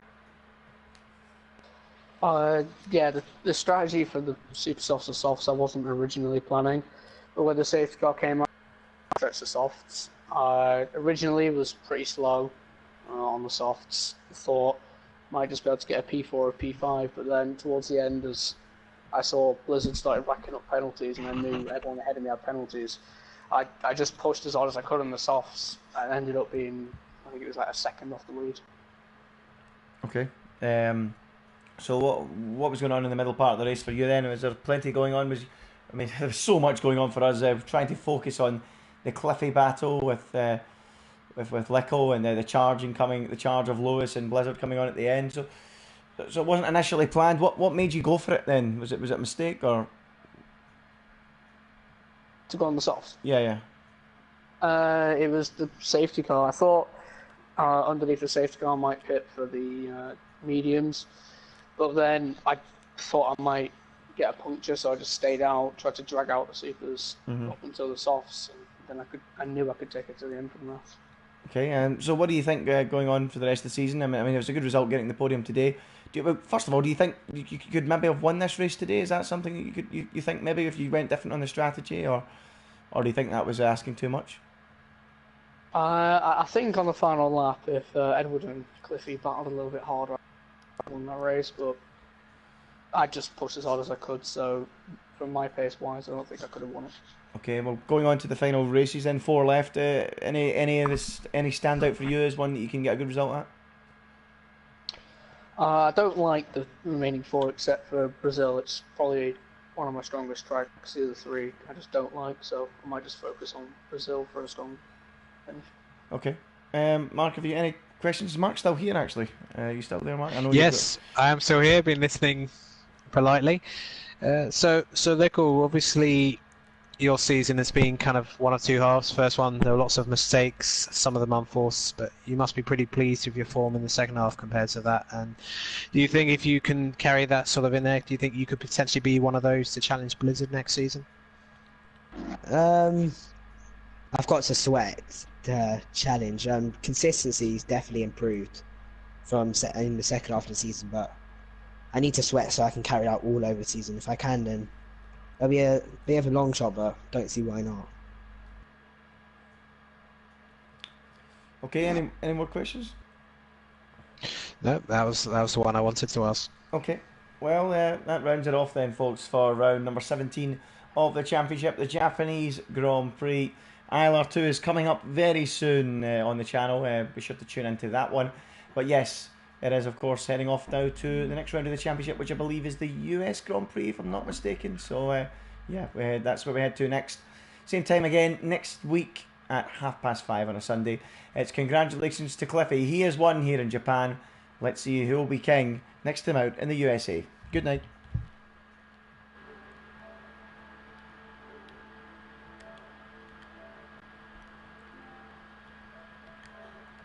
Yeah, the strategy for the super softs and softs I wasn't originally planning, but when the safety car came out, stretch the softs. Originally it was pretty slow on the softs. I thought might just be able to get a P4 or P5, but then towards the end, as I saw Blizzard started racking up penalties and I knew everyone ahead of me had penalties, I just pushed as hard as I could on the softs and ended up being, I think it was like a second off the lead. Okay. So what was going on in the middle part of the race for you then? Was there plenty going on? There was so much going on for us. Trying to focus on the Cliffy battle with Lico and the charge of Lewis and Blizzard coming on at the end. So it wasn't initially planned. What made you go for it then? Was it a mistake or? To go on the softs? Yeah. It was the safety car. I thought underneath the safety car I might pit for the mediums, but then I thought I might get a puncture, so I just stayed out, tried to drag out the supers up until the softs, and then I knew I could take it to the end from that. Okay, so what do you think going on for the rest of the season? I mean, it was a good result getting the podium today. First of all, do you think you could maybe have won this race today? Is that something that you think maybe if you went different on the strategy, or do you think that was asking too much? I think on the final lap, if Edward and Cliffy battled a little bit harder, I won that race, but I just pushed as hard as I could, so from my pace wise, I don't think I could have won it. Okay, well, going on to the final races then, 4 left. Any standout for you as one that you can get a good result at? I don't like the remaining 4 except for Brazil. It's probably one of my strongest tracks. The other 3 I just don't like, so I might just focus on Brazil for a strong finish. Okay. Mark, have you any questions? Is Mark still here actually? You still there, Mark? Yes, I am still here, been listening politely. So Lico, obviously your season has been kind of one or two halves. First one, there were lots of mistakes, some of them unforced, but you must be pretty pleased with your form in the second half compared to that. And do you think if you can carry that sort of in there, do you think you could potentially be one of those to challenge Blizzard next season? I've got to sweat the challenge. Consistency's definitely improved from in the second half of the season, but I need to sweat so I can carry it out all over the season. If I can, then it'll be a bit of a long shot, but don't see why not. Okay, any more questions? No, that was the one I wanted to ask. Okay, well that rounds it off then, folks, for round number 17 of the championship, the Japanese Grand Prix. ILR2 is coming up very soon on the channel. Be sure to tune into that one. But yes, it is of course heading off now to the next round of the championship, which I believe is the US Grand Prix, if I'm not mistaken. So yeah, that's where we head to next. Same time again next week at 5:30 on a Sunday. It's congratulations to Cliffy. He has won here in Japan. Let's see who will be king next time out in the USA. Good night.